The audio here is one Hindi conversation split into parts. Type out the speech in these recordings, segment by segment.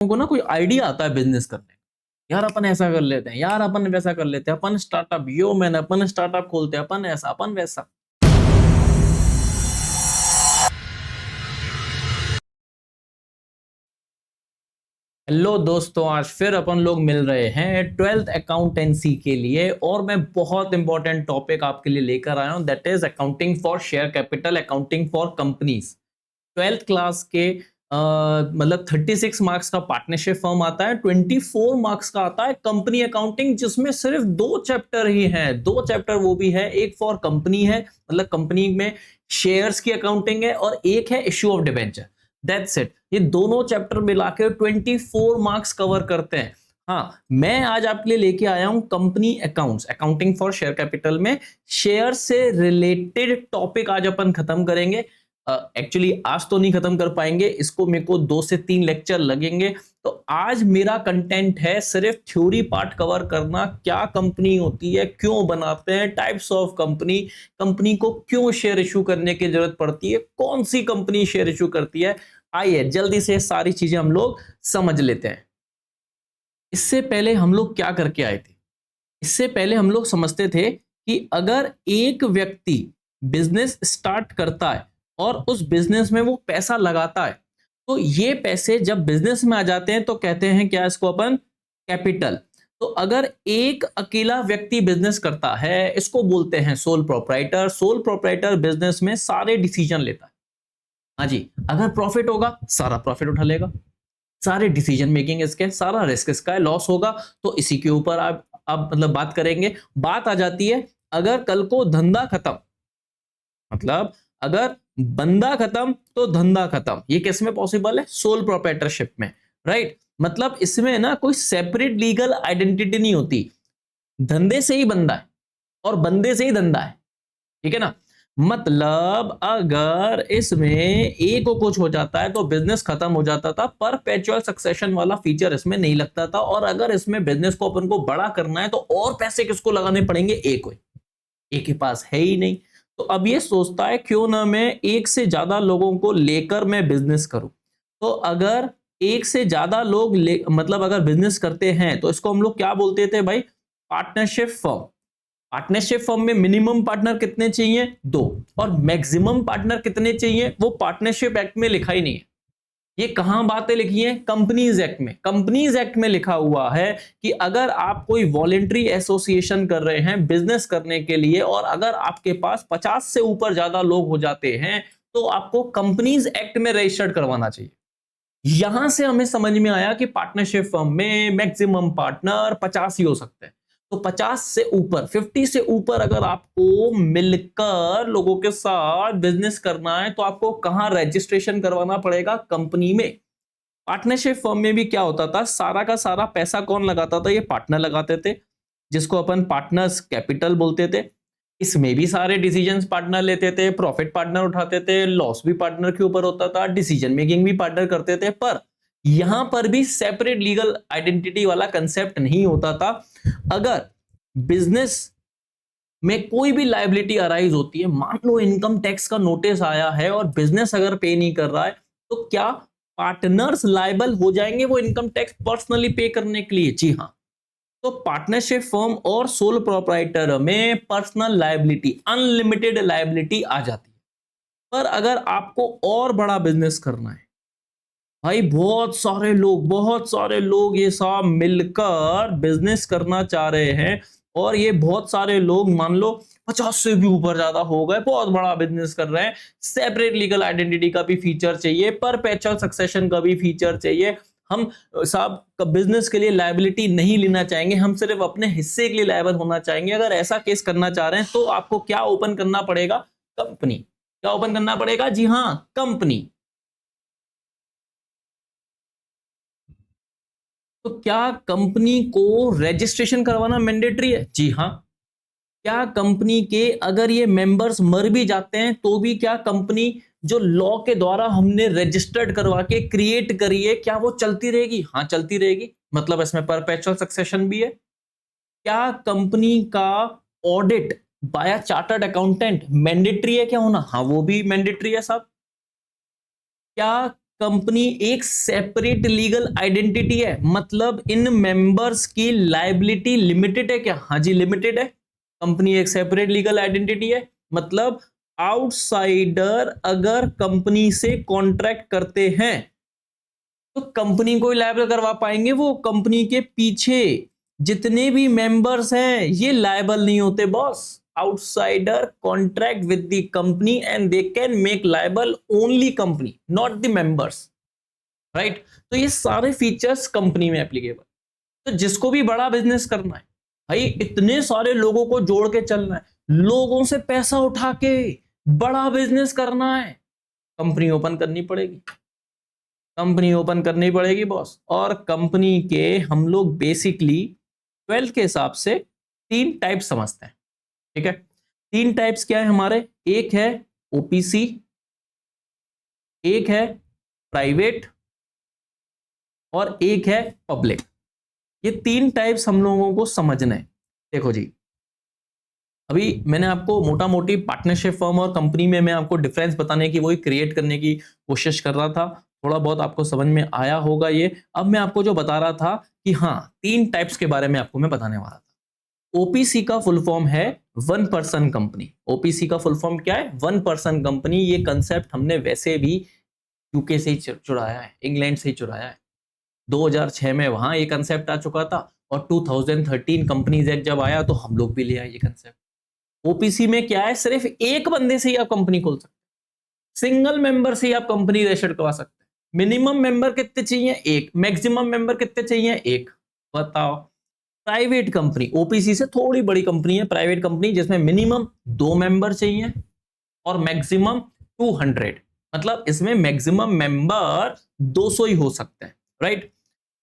को ना कोई आइडिया आता है बिजनेस करने का, यार अपन ऐसा कर लेते हैं, यार अपन वैसा कर लेते हैं, अपन स्टार्टअप यो मैन अपन स्टार्टअप खोलते हैं, अपन ऐसा अपन वैसा। हेलो दोस्तों, आज फिर अपन लोग मिल रहे हैं 12th अकाउंटेंसी के लिए और मैं बहुत इंपॉर्टेंट टॉपिक आपके लिए लेकर आया हूं, that is accounting for share capital, accounting for companies. 12th class के मतलब 36 मार्क्स का पार्टनरशिप फॉर्म आता है, 24 मार्क्स का आता है कंपनी अकाउंटिंग, जिसमें सिर्फ 2 चैप्टर ही हैं। 2 चैप्टर वो भी है, एक फॉर कंपनी है, मतलब कंपनी में शेयर्स की अकाउंटिंग है, और एक है issue of debenture. That's it. ये दोनों चैप्टर मिलाकर 24 मार्क्स कवर करते हैं। हाँ, मैं आज आपके लिए लेके आया हूं company accounts, accounting for share capital में शेयर से रिलेटेड टॉपिक आज अपन खत्म करेंगे। एक्चुअली आज तो नहीं खत्म कर पाएंगे, इसको मेरे को 2 से 3 लेक्चर लगेंगे। तो आज मेरा कंटेंट है सिर्फ थ्योरी पार्ट कवर करना, क्या कंपनी होती है, क्यों बनाते हैं, टाइप्स ऑफ कंपनी, कंपनी को क्यों शेयर इशू करने की जरूरत पड़ती है, कौन सी कंपनी शेयर इशू करती है। आइए जल्दी से सारी चीजें हम लोग समझ लेते हैं। इससे पहले हम लोग क्या करके आए थे? इससे पहले हम लोग समझते थे कि अगर एक व्यक्ति बिजनेस स्टार्ट करता है और उस बिजनेस में वो पैसा लगाता है, तो ये पैसे जब बिजनेस में आ जाते हैं तो कहते हैं क्या, इसको अपन कैपिटल। तो अगर एक अकेला व्यक्ति बिजनेस करता है, इसको बोलते हैं sole proprietor. Sole proprietor business में सारे डिसीजन लेता है। हाँ जी, अगर प्रॉफिट होगा सारा प्रॉफिट उठा लेगा, सारे डिसीजन मेकिंग इसके, सारा रिस्क इसका है, लॉस होगा तो इसी के ऊपर आप मतलब बात करेंगे। बात आ जाती है अगर कल को धंधा खत्म, मतलब अगर बंदा खत्म तो धंधा खत्म, ये किस में पॉसिबल है? सोल प्रोप्राइटरशिप में, राइट। मतलब इसमें ना कोई सेपरेट लीगल आइडेंटिटी नहीं होती, धंधे से ही बंदा है और बंदे से ही धंधा है, ठीक है ना। मतलब अगर इसमें एक को कुछ हो जाता है तो बिजनेस खत्म हो जाता था, परपेचुअल सक्सेशन वाला फीचर इसमें नहीं लगता था। और अगर इसमें बिजनेस को अपन को बड़ा करना है तो और पैसे किसको लगाने पड़ेंगे? एक को। एक के पास है ही नहीं, तो अब ये सोचता है क्यों ना मैं एक से ज्यादा लोगों को लेकर मैं बिजनेस करूं। तो अगर एक से ज्यादा लोग मतलब अगर बिजनेस करते हैं तो इसको हम लोग क्या बोलते थे भाई? Partnership firm. पार्टनरशिप फर्म में मिनिमम पार्टनर कितने चाहिए? 2। और मैक्सिमम पार्टनर कितने चाहिए वो पार्टनरशिप एक्ट में लिखा ही नहीं है। ये कहां बातें लिखी है? कंपनीज एक्ट में। कंपनीज एक्ट में लिखा हुआ है कि अगर आप कोई वॉलेंट्री एसोसिएशन कर रहे हैं बिजनेस करने के लिए, और अगर आपके पास 50 से ऊपर ज्यादा लोग हो जाते हैं, तो आपको कंपनीज एक्ट में रजिस्टर्ड करवाना चाहिए। यहां से हमें समझ में आया कि पार्टनरशिप फर्म में मैक्सिमम पार्टनर 50 ही हो सकते हैं। तो 50 से ऊपर, 50 से ऊपर अगर आपको मिलकर लोगों के साथ बिजनेस करना है तो आपको कहां रजिस्ट्रेशन करवाना पड़ेगा? कंपनी में। पार्टनरशिप फर्म में भी क्या होता था, सारा का सारा पैसा कौन लगाता था? ये पार्टनर लगाते थे, जिसको अपन पार्टनर्स कैपिटल बोलते थे। इसमें भी सारे डिसीजंस पार्टनर लेते थे, प्रॉफिट पार्टनर उठाते थे, लॉस भी पार्टनर के ऊपर होता था, डिसीजन मेकिंग भी पार्टनर करते थे। पर यहां पर भी सेपरेट लीगल आइडेंटिटी वाला कंसेप्ट नहीं होता था। अगर बिजनेस में कोई भी लायबिलिटी अराइज होती है, मान लो इनकम टैक्स का नोटिस आया है और बिजनेस अगर पे नहीं कर रहा है, तो क्या पार्टनर्स लायबल हो जाएंगे वो इनकम टैक्स पर्सनली पे करने के लिए? जी हाँ। तो पार्टनरशिप फर्म और सोल प्रोप्राइटर में पर्सनल लायबिलिटी, अनलिमिटेड लायबिलिटी आ जाती है। पर अगर आपको और बड़ा बिजनेस करना है भाई, बहुत सारे लोग ये सब मिलकर बिजनेस करना चाह रहे हैं, और ये बहुत सारे लोग मान लो 50 से भी ऊपर ज्यादा हो गए, बहुत बड़ा बिजनेस कर रहे हैं, सेपरेट लीगल आइडेंटिटी का भी फीचर चाहिए, परपेचुअल सक्सेशन का भी फीचर चाहिए। हम साहब बिजनेस के लिए लायबिलिटी नहीं लेना चाहेंगे, हम सिर्फ अपने हिस्से के लिए लायबल होना चाहेंगे। अगर ऐसा केस करना चाह रहे हैं तो आपको क्या ओपन करना पड़ेगा? कंपनी। क्या ओपन करना पड़ेगा? जी हाँ, कंपनी। तो क्या कंपनी को रजिस्ट्रेशन करवाना मैंडेटरी है? जी हाँ। क्या कंपनी के अगर ये मेंबर्स मर भी जाते हैं तो भी क्या कंपनी जो लॉ के द्वारा हमने रजिस्टर्ड करवा के क्रिएट करी है, क्या वो चलती रहेगी? हाँ, चलती रहेगी। मतलब इसमें परपेचुअल सक्सेशन भी है। क्या कंपनी का audit bye chartered accountant mandatory है क्या होना? हाँ, वो भी मैंडेटरी है साहब। क्या कंपनी एक सेपरेट लीगल आइडेंटिटी है, मतलब इन मेंबर्स की लायबिलिटी लिमिटेड है क्या? हाँ जी, लिमिटेड है। कंपनी एक सेपरेट लीगल आइडेंटिटी है, मतलब आउटसाइडर अगर कंपनी से कॉन्ट्रैक्ट करते हैं तो कंपनी को लायबल करवा पाएंगे। वो कंपनी के पीछे जितने भी मेंबर्स हैं ये लायबल नहीं होते boss. Outsider contract with the company and they can make liable only company, not the members, right. तो ये सारे फीचर्स कंपनी में एप्लीकेबल। तो जिसको भी बड़ा बिजनेस करना है भाई, इतने सारे लोगों को जोड़ के चलना है, लोगों से पैसा उठा के बड़ा बिजनेस करना है, कंपनी ओपन करनी पड़ेगी। कंपनी ओपन करनी पड़ेगी बॉस। और कंपनी के हम लोग बेसिकली 12 के हिसाब से 3 टाइप समझते हैं, ठीक है। 3 टाइप्स क्या है हमारे? एक है ओपीसी, एक है प्राइवेट और एक है पब्लिक। ये 3 टाइप्स हम लोगों को समझना है। देखो जी, अभी मैंने आपको मोटा मोटी पार्टनरशिप फर्म और कंपनी में मैं आपको डिफरेंस बताने की, वही क्रिएट करने की कोशिश कर रहा था। थोड़ा बहुत आपको समझ में आया होगा ये। अब मैं आपको जो बता रहा था कि हाँ, 3 टाइप्स के बारे में आपको मैं बताने वाला था। ओपीसी का फुल फॉर्म है वन पर्सन कंपनी। ओपीसी का फुल फॉर्म क्या है? One person company. ये कंसेप्ट हमने वैसे भी यूके से ही चुराया है, इंग्लैंड से ही चुराया है। 2006 में वहां ये कंसेप्ट आ चुका था और 2013 कंपनीज एक्ट जब आया तो हम लोग भी ले आए ये कंसेप्ट। ओपीसी में क्या है? सिर्फ एक बंदे से ही आप कंपनी खोल सकते हैं, सिंगल मेंबर से ही आप कंपनी रजिस्टर्ड करवा सकते हैं। मिनिमम मेंबर कितने चाहिए? एक। मैक्सिमम मेंबर कितने चाहिए? एक। बताओ। प्राइवेट कंपनी ओपीसी से थोड़ी बड़ी कंपनी है प्राइवेट कंपनी, जिसमें मिनिमम 2 मेंबर चाहिए और मैक्सिमम 200, मतलब इसमें मैक्सिमम मेंबर 200 ही हो सकते हैं, राइट।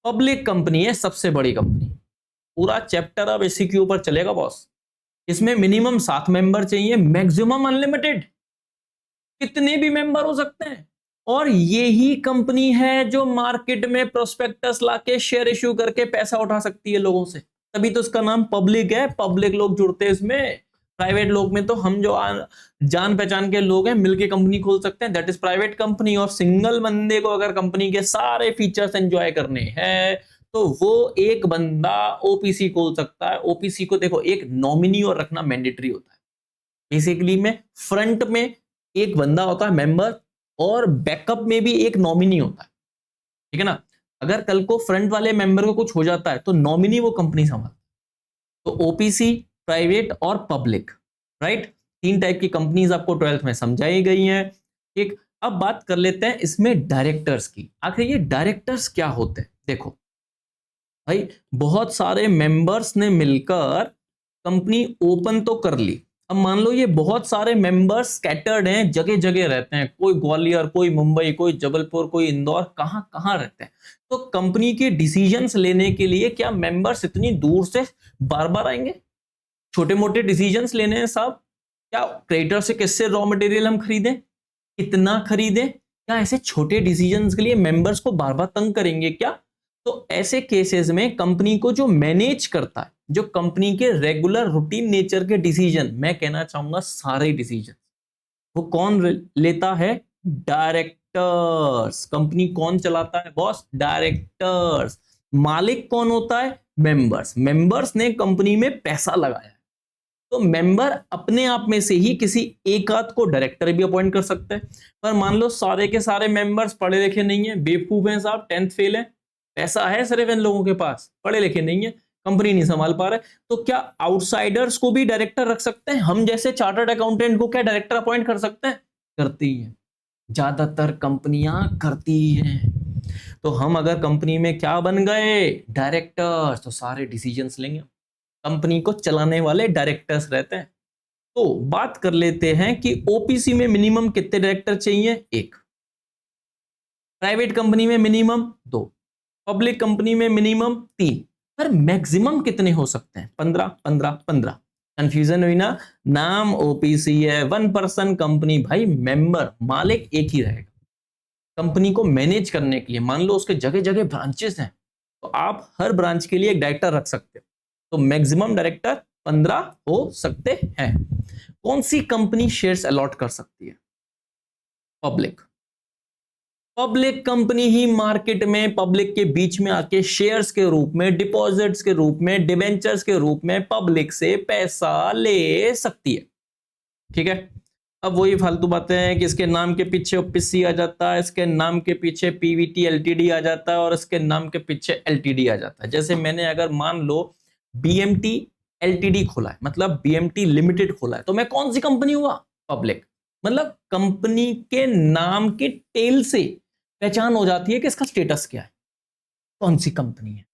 पब्लिक कंपनी है सबसे बड़ी कंपनी। पूरा चैप्टर अब इसी के ऊपर चलेगा बॉस। इसमें मिनिमम 7 मेंबर चाहिए, मैक्सिमम अनलिमिटेड, कितने भी मेंबर हो सकते हैं। और यही कंपनी है जो मार्केट में प्रोस्पेक्टस लाके शेयर इश्यू करके पैसा उठा सकती है लोगों से, तभी तो इसका नाम पब्लिक है। पब्लिक लोग जुड़ते हैं इसमें। प्राइवेट लोग में तो हम जो जान पहचान के लोग हैं मिलके कंपनी खोल सकते हैं, दैट इज प्राइवेट कंपनी। और सिंगल बंदे को अगर कंपनी के सारे फीचर्स एंजॉय करने हैं तो वो एक बंदा ओपीसी खोल सकता है। ओपीसी को देखो, एक नॉमिनी और रखना मैंडेटरी होता है। बेसिकली में फ्रंट में एक बंदा होता है मेंबर, और बैकअप में भी एक नॉमिनी होता है, ठीक है ना। अगर कल को फ्रंट वाले मेंबर को कुछ हो जाता है तो नॉमिनी वो कंपनी संभालता है। तो ओपीसी, प्राइवेट और पब्लिक, राइट। 3 टाइप की कंपनीज आपको 12th में समझाई गई हैं। ठीक, अब बात कर लेते हैं इसमें डायरेक्टर्स की। आखिर ये डायरेक्टर्स क्या होते हैं? देखो भाई, बहुत सारे मेंबर्स ने मिलकर कंपनी ओपन तो कर ली। अब मान लो ये बहुत सारे मेंबर्स स्कैटर्ड हैं, जगह जगह रहते हैं, कोई ग्वालियर, कोई मुंबई, कोई जबलपुर, कोई इंदौर, कहां कहां रहते हैं। तो कंपनी के डिसीजंस लेने के लिए क्या मेंबर्स इतनी दूर से बार बार आएंगे? छोटे मोटे डिसीजंस लेने हैं साहब। क्या क्रेडिटर से किससे रॉ मटेरियल हम खरीदें, कितना खरीदें? क्या ऐसे छोटे डिसीजंस के लिए मेंबर्स को बार बार तंग करेंगे क्या? तो ऐसे केसेस में कंपनी को जो मैनेज करता है, जो कंपनी के रेगुलर रूटीन नेचर के डिसीजन, मैं कहना चाहूंगा सारे डिसीजन, वो कौन लेता है? डायरेक्टर्स। कंपनी कौन चलाता है बॉस? डायरेक्टर्स। मालिक कौन होता है? मेंबर्स। मेंबर्स ने कंपनी में पैसा लगाया, तो मेंबर अपने आप में से ही किसी एक आध को डायरेक्टर भी अपॉइंट कर सकते हैं। पर मान लो सारे के सारे मेंबर्स पढ़े लिखे नहीं है, बेवकूफ हैं साहब, 10th फेल है, पैसा है सिर्फ इन लोगों के पास, पढ़े लिखे नहीं है, कंपनी नहीं संभाल पा रहे, तो क्या आउटसाइडर्स को भी डायरेक्टर रख सकते हैं? हम जैसे चार्टर्ड अकाउंटेंट को क्या डायरेक्टर अपॉइंट कर सकते हैं? करती है, ज्यादातर कंपनियां करती हैं। तो हम अगर कंपनी में क्या बन गए? डायरेक्टर्स, तो सारे डिसीजंस लेंगे। कंपनी को चलाने वाले डायरेक्टर्स रहते हैं। तो बात कर लेते हैं कि ओपीसी में मिनिमम कितने डायरेक्टर चाहिए? 1। प्राइवेट कंपनी में मिनिमम 2। पब्लिक कंपनी में मिनिमम 3। पर मैक्सिमम कितने हो सकते हैं? 15 15 15। कंफ्यूजन हुई ना? नाम ओपीसी है, वन पर्सन कंपनी, भाई मेंबर मालिक एक ही रहेगा। कंपनी को मैनेज करने के लिए मान लो उसके जगह जगह ब्रांचेस हैं, तो आप हर ब्रांच के लिए एक डायरेक्टर रख सकते हो। तो मैक्सिमम डायरेक्टर 15 हो सकते हैं। कौन सी कंपनी शेयर्स अलॉट कर सकती है? पब्लिक। पब्लिक कंपनी ही मार्केट में पब्लिक के बीच में आके शेयर्स के रूप में, डिपॉजिट्स के रूप में, डिबेंचर्स के रूप में पब्लिक से पैसा ले सकती है। ठीक है, अब वही फालतू बातें हैं कि इसके नाम के पीछे ओपीसी आ जाता है, इसके नाम के पीछे पीवीटी एलटीडी आ जाता है और इसके नाम के पीछे एलटीडी आ जाता है। जैसे मैंने अगर मान लो बीएमटी एलटीडी खोला है, मतलब बीएमटी लिमिटेड खोला है, तो मैं कौन सी कंपनी हुआ? पब्लिक। मतलब कंपनी के नाम के टेल से पहचान हो जाती है कि इसका स्टेटस क्या है, कौन सी कंपनी है।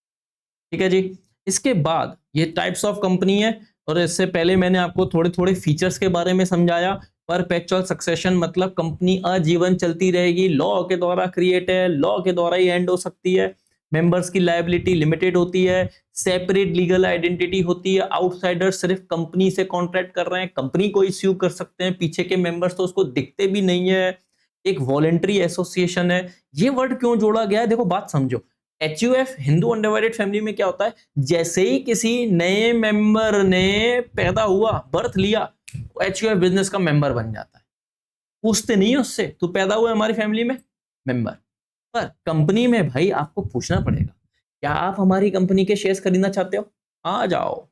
ठीक है जी। इसके बाद ये टाइप्स ऑफ कंपनी है, और इससे पहले मैंने आपको थोड़े थोड़े फीचर्स के बारे में समझाया। परपेचुअल सक्सेशन मतलब कंपनी आजीवन चलती रहेगी, लॉ के द्वारा क्रिएट है, लॉ के द्वारा ही एंड हो सकती है। मेंबर्स की लायबिलिटी लिमिटेड होती है, सेपरेट लीगल आइडेंटिटी होती है, आउटसाइडर सिर्फ कंपनी से कॉन्ट्रैक्ट कर रहे हैं, कंपनी को इश्यू कर सकते हैं, पीछे के मेंबर्स तो उसको दिखते भी नहीं है। एक वॉलेंट्री एसोसिएशन है। ये वर्ड क्यों जोड़ा गया है, देखो बात समझो। HUF हिंदू अनडिवाइडेड फैमिली में क्या होता है, जैसे ही किसी नए मेंबर ने पैदा हुआ, बर्थ लिया, HUF बिजनेस का मेंबर बन जाता है। पूछते नहीं उससे, तू पैदा हुआ हमारी फैमिली में, मेंबर। पर कंपनी में भाई आपको पूछना पड़ेगा, क्या आप हमारी कंपनी के शेयर्स खरीदना चाहते हो? आ जाओ।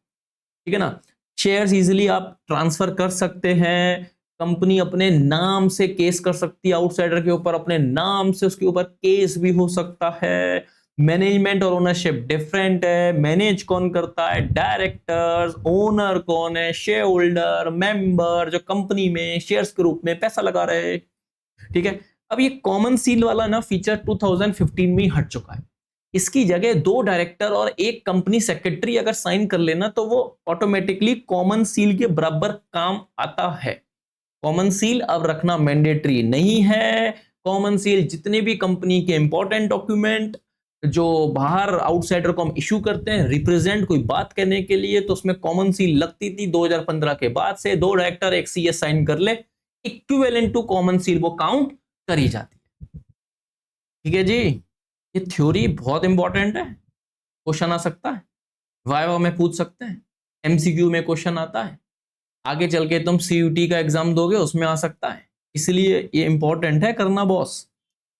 ठीक है ना। शेयर्स इजीली आप ट्रांसफर कर सकते हैं। कंपनी अपने नाम से केस कर सकती है आउटसाइडर के ऊपर, अपने नाम से उसके ऊपर केस भी हो सकता है। मैनेजमेंट और ओनरशिप डिफरेंट है। मैनेज कौन करता है? डायरेक्टर्स। ओनर कौन है? शेयर होल्डर, मेंबर जो कंपनी में शेयर्स के रूप में पैसा लगा रहे। ठीक है। अब ये कॉमन सील वाला ना फीचर 2015 में हट चुका है। इसकी जगह 2 डायरेक्टर और 1 कंपनी सेक्रेटरी अगर साइन कर लेना तो वो ऑटोमेटिकली कॉमन सील के बराबर काम आता है। कॉमन सील अब रखना मैंडेटरी नहीं है। कॉमन सील जितने भी कंपनी के इंपॉर्टेंट डॉक्यूमेंट जो बाहर आउटसाइडर को हम इश्यू करते हैं, रिप्रेजेंट कोई बात कहने के लिए, तो उसमें कॉमन सील लगती थी। 2015 के बाद से 2 डायरेक्टर 1 सीए साइन कर ले, इक्विवेलेंट टू कॉमन सील वो काउंट करी जाती है। ठीक है जी। ये थ्योरी बहुत इंपॉर्टेंट है, क्वेश्चन आ सकता है, वाइवा में पूछ सकते हैं, एमसीक्यू में क्वेश्चन आता है, आगे चल के तुम सीयूटी का एग्जाम दोगे उसमें आ सकता है, इसलिए ये इंपॉर्टेंट है करना बॉस।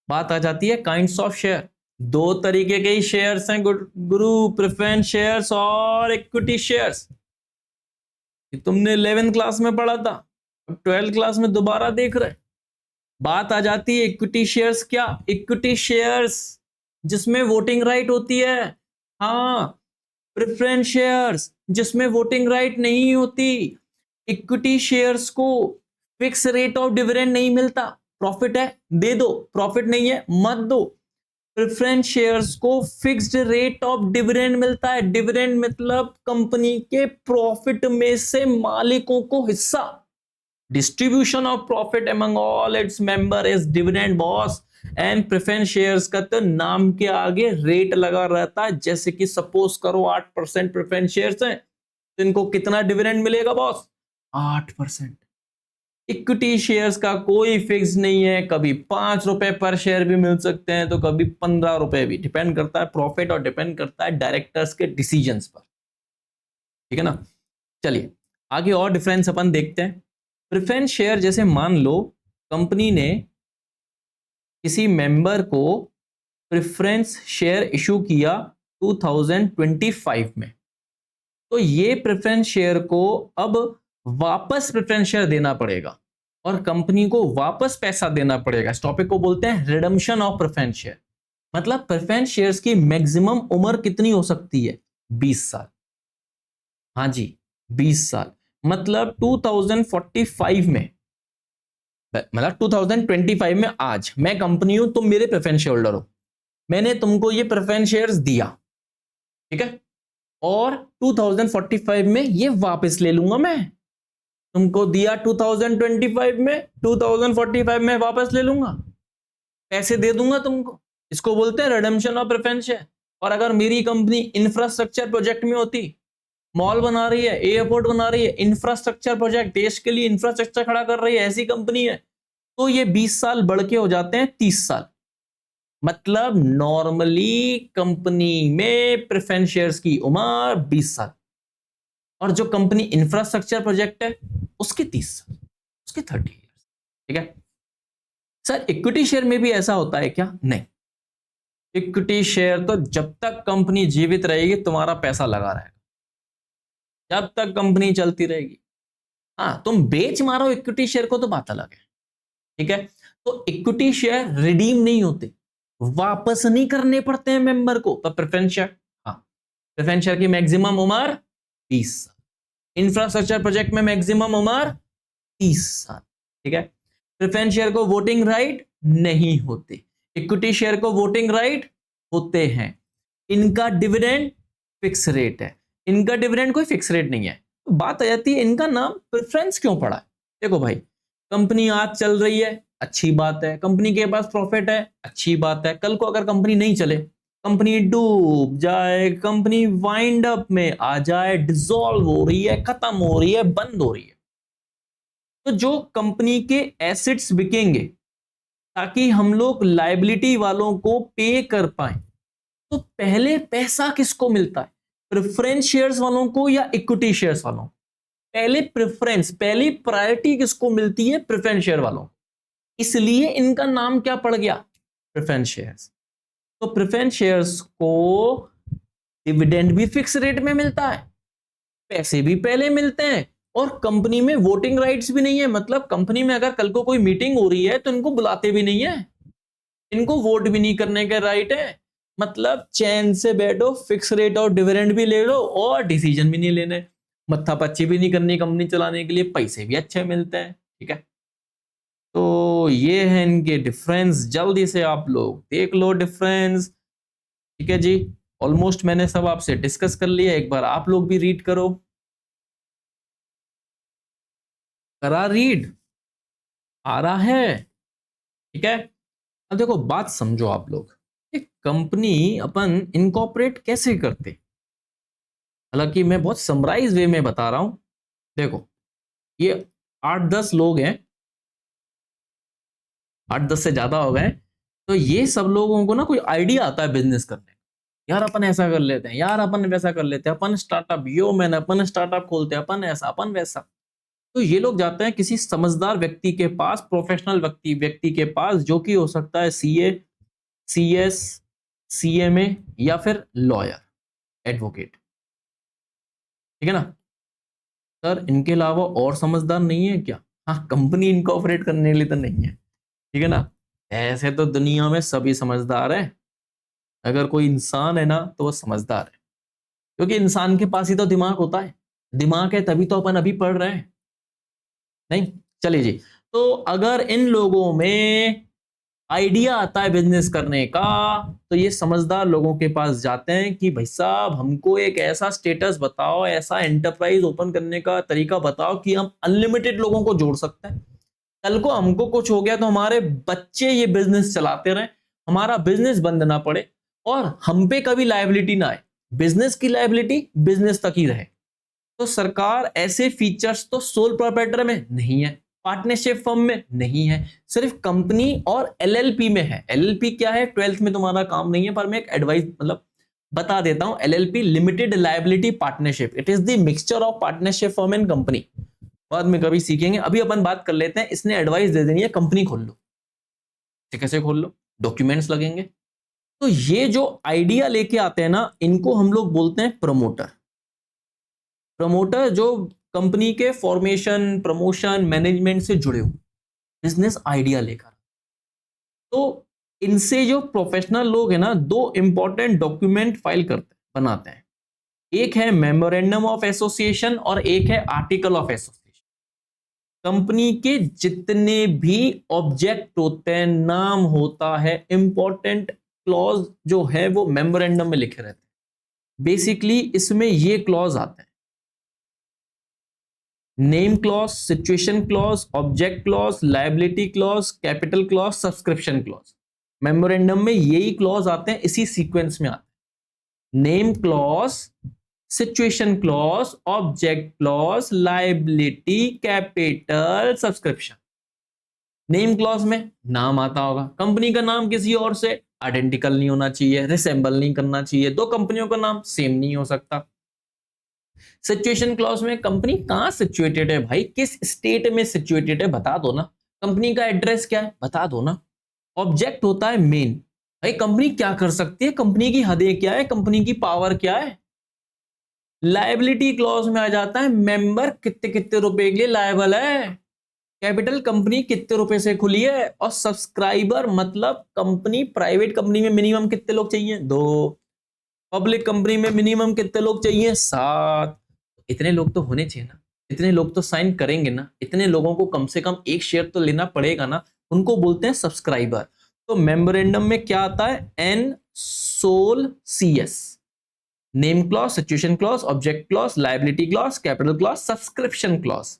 बात आ जाती है काइंड्स ऑफ शेयर। 2 तरीके के ही शेयर्स हैं गुरु, प्रेफरेंस शेयर्स और इक्विटी शेयर्स। तुमने 11th क्लास में पढ़ा था, अब 12th क्लास में दोबारा देख रहे। बात आ जाती है इक्विटी शेयर्स। क्या? इक्विटी शेयर्स जिसमें वोटिंग राइट होती है। हाँ, प्रेफरेंस शेयर्स जिसमें वोटिंग राइट नहीं होती। इक्विटी शेयर्स को फिक्स रेट ऑफ डिविडेंड नहीं मिलता। प्रॉफिट है दे दो, प्रॉफिट नहीं है मत दो। प्रेफरेंस शेयर्स को फिक्स्ड रेट ऑफ डिविडेंड मिलता है। डिविडेंड मतलब कंपनी के प्रॉफिट में से मालिकों को हिस्सा। Distribution of profit among all its member is dividend boss. And preference shares का तो नाम के आगे रेट लगा रहता है। जैसे कि सपोज करो 8% प्रेफरेंस शेयर्स हैं, तो इनको कितना डिविडेंड मिलेगा बॉस? 8%। इक्विटी शेयर्स का कोई फिक्स नहीं है, कभी 5 रुपए पर शेयर भी मिल सकते हैं तो कभी 15 रुपए भी, डिपेंड करता है प्रॉफिट और डिपेंड करता है डायरेक्टर्स के डिसीजंस पर। ठीक है ना। चलिए आगे और डिफरेंस अपन देखते हैं। प्रेफरेंस शेयर जैसे मान लो कंपनी ने किसी मेंबर को प्रेफरेंस शेयर इशू किया 2025 में, तो ये प्रेफरेंस शेयर को अब वापस प्रेफरेंस शेयर देना पड़ेगा और कंपनी को वापस पैसा देना पड़ेगा। इस टॉपिक को बोलते हैं रिडम्पशन ऑफ प्रेफरेंस शेयर। मतलब प्रेफरेंस शेयर्स की मैक्सिमम उम्र कितनी हो सकती है? 20 साल। हाँ जी, 20 साल। मतलब 2045 में, मतलब 2025 में आज मैं कंपनी हूं, तुम मेरे प्रेफरेंस शेयर होल्डर हो, मैंने तुमको ये प्रेफरेंस शेयर्स दिया, ठीक है, और 2045 में ये वापस ले लूंगा मैं। तुमको दिया 2025 में, 2045 में वापस ले लूंगा, पैसे दे दूंगा तुमको। इसको बोलते हैं रिडेम्पशन ऑफ प्रेफरेंस शेयर। और अगर मेरी कंपनी इंफ्रास्ट्रक्चर प्रोजेक्ट में होती, मॉल बना रही है, एयरपोर्ट बना रही है, इंफ्रास्ट्रक्चर प्रोजेक्ट, देश के लिए इंफ्रास्ट्रक्चर खड़ा कर रही है, ऐसी कंपनी है, तो ये 20 साल बढ़ के हो जाते हैं 30 साल। मतलब नॉर्मली कंपनी में प्रेफरेंस शेयर्स की उम्र 20 साल, और जो कंपनी इंफ्रास्ट्रक्चर प्रोजेक्ट है उसके 30 साल, उसके 30 इयर्स। ठीक है। सर इक्विटी शेयर में भी ऐसा होता है क्या? नहीं, इक्विटी शेयर तो जब तक कंपनी जीवित रहेगी तुम्हारा पैसा लगा रहेगा, जब तक कंपनी चलती रहेगी। हाँ, तुम बेच मारो इक्विटी शेयर को तो बात अलग है, ठीक है। तो इक्विटी शेयर रिडीम नहीं होते, वापस नहीं करने पड़ते हैं मेंबर को। पर प्रेफरेंस शेयर, हाँ, प्रेफरेंस शेयर की मैक्सिमम उम्र 20 साल, इंफ्रास्ट्रक्चर प्रोजेक्ट में मैक्सिमम उम्र 30 साल, ठीक है। प्रेफरेंस शेयर को वोटिंग राइट नहीं होते, इक्विटी शेयर को वोटिंग राइट होते हैं। इनका डिविडेंड फिक्स रेट है, इनका डिविडेंड कोई फिक्स रेट नहीं है। तो बात आ जाती है इनका नाम प्रेफरेंस क्यों पड़ा है? देखो भाई, कंपनी आज चल रही है, अच्छी बात है, कंपनी के पास प्रॉफिट है, अच्छी बात है। कल को अगर कंपनी नहीं चले, कंपनी डूब जाए, कंपनी वाइंड अप में आ जाए, डिसॉल्व हो रही है, खत्म हो रही है, बंद हो रही है, तो जो कंपनी के एसेट्स बिकेंगे ताकि हम लोग लायबिलिटी वालों को पे कर पाए, तो पहले पैसा किसको मिलता है? प्रेफरेंस शेयर्स वालों को या इक्विटी शेयर्स वालों को? पहले प्रेफरेंस, पहली प्रायोरिटी किसको मिलती है? प्रेफरेंस शेयर वालों को। इसलिए इनका नाम क्या पड़ गया? Preference shares. तो प्रेफरेंस शेयर्स को डिविडेंड भी फिक्स रेट में मिलता है, पैसे भी पहले मिलते हैं, और कंपनी में वोटिंग राइट्स भी नहीं है। मतलब कंपनी में अगर कल को कोई मीटिंग हो रही है तो इनको बुलाते भी नहीं है, इनको वोट भी नहीं करने के राइट है। मतलब चैन से बैठो, फिक्स रेट और डिविडेंड भी ले लो और डिसीजन भी नहीं लेने, मत्था पच्ची भी नहीं करनी कंपनी चलाने के लिए, पैसे भी अच्छे मिलते हैं, ठीक है। तो ये है इनके डिफरेंस, जल्दी से आप लोग देख लो डिफरेंस, ठीक है जी। ऑलमोस्ट मैंने सब आपसे डिस्कस कर लिया, एक बार आप लोग भी रीड करो। करा रीड? आ रहा है, ठीक है। अब देखो बात समझो आप लोग, एक कंपनी अपन इनकॉर्पोरेट कैसे करते, हालांकि मैं बहुत समराइज वे में बता रहा हूं। देखो ये 8-10 लोग हैं, 8-10 से ज्यादा हो गए, तो ये सब लोगों को ना कोई आइडिया आता है बिजनेस करने का। यार अपन ऐसा कर लेते हैं, यार अपन वैसा कर लेते हैं, अपन स्टार्टअप, यो मैन अपन स्टार्टअप खोलते हैं, अपन ऐसा अपन वैसा। तो ये लोग जाते हैं किसी समझदार व्यक्ति के पास, प्रोफेशनल व्यक्ति के पास, जो कि हो सकता है सीए, सीएस, सीएमए या फिर लॉयर, एडवोकेट, ठीक है ना। सर इनके अलावा और समझदार नहीं है क्या? हाँ, कंपनी इनकॉर्पोरेट करने के लिए तो नहीं है, ठीक है ना। ऐसे तो दुनिया में सभी समझदार है, अगर कोई इंसान है ना तो वो समझदार है, क्योंकि इंसान के पास ही तो दिमाग होता है, दिमाग है तभी तो अपन अभी पढ़ रहे हैं, नहीं? चलिए जी, तो अगर इन लोगों में आइडिया आता है बिजनेस करने का, तो ये समझदार लोगों के पास जाते हैं कि भाई साहब हमको एक ऐसा स्टेटस बताओ, ऐसा एंटरप्राइज ओपन करने का तरीका बताओ कि हम अनलिमिटेड लोगों को जोड़ सकते हैं। कल को हमको कुछ हो गया तो हमारे बच्चे ये बिजनेस चलाते रहें, हमारा बिजनेस बंद ना पड़े और हम पे कभी लायबिलिटी ना आए, बिजनेस की लायबिलिटी बिजनेस तक ही रहे। तो सरकार ऐसे फीचर्स तो सोल प्रोप्राइटर में नहीं है, पार्टनरशिप फर्म में नहीं है, सिर्फ कंपनी और एलएलपी में है। एलएलपी क्या है 12th में तुम्हारा काम नहीं है, पर मैं एक एडवाइस मतलब बता देता हूं। LLP limited liability partnership, it is the mixture of partnership firm and company. बाद में कभी सीखेंगे, अभी अपन बात कर लेते हैं। इसने एडवाइस दे देनी है कंपनी खोल लो, कैसे खोल लो, डॉक्यूमेंट्स लगेंगे। तो ये जो आइडिया लेके आते हैं ना, इनको हम लोग बोलते हैं प्रमोटर। प्रमोटर जो कंपनी के फॉर्मेशन, प्रमोशन, मैनेजमेंट से जुड़े हुए, बिजनेस आइडिया लेकर। तो इनसे जो प्रोफेशनल लोग हैं ना, दो इंपॉर्टेंट डॉक्यूमेंट फाइल करते हैं, बनाते हैं। एक है मेमोरेंडम ऑफ एसोसिएशन और एक है आर्टिकल ऑफ एसोसिएशन। कंपनी के जितने भी ऑब्जेक्ट होते हैं, नाम होता है, इंपॉर्टेंट क्लॉज जो है वो मेमोरेंडम में लिखे रहते हैं। बेसिकली इसमें ये क्लॉज आते हैं: name clause, situation clause, object clause, liability clause, capital clause, subscription clause. Memorandum में यही क्लॉज आते हैं, इसी सीक्वेंस में आते हैं: name clause, situation clause, object clause, liability, capital, subscription. Name clause में नाम आता होगा, कंपनी का नाम किसी और से आइडेंटिकल नहीं होना चाहिए, रिसेंबल नहीं करना चाहिए, दो कंपनियों का नाम सेम नहीं हो सकता। सिचुएशन क्लॉज में कंपनी कहां सिचुएटेड है भाई, किस स्टेट में सिचुएटेड है बता दो ना। कंपनी का एड्रेस क्या है, बता दो ना। ऑब्जेक्ट होता है मेन, भाई कंपनी क्या कर सकती है, कंपनी की हदें क्या है, कंपनी की पावर क्या है। लायबिलिटी क्लॉज में आ जाता है मेंबर कितने कितने रुपए के लिए लायबल है, कैपिटल कंपनी कितने रुपए से खुली है, और सब्सक्राइबर मतलब कंपनी, प्राइवेट कंपनी में मिनिमम कितने लोग चाहिए, 2, पब्लिक कंपनी में मिनिमम कितने लोग चाहिए, 7। इतने लोग तो होने चाहिए ना, इतने लोग तो साइन करेंगे ना, इतने लोगों को कम से कम एक शेयर तो लेना पड़ेगा ना, उनको बोलते हैं सब्सक्राइबर। तो मेमोरेंडम में क्या आता है, N sol C S, name clause, situation clause, object clause, liability clause, capital clause, subscription clause.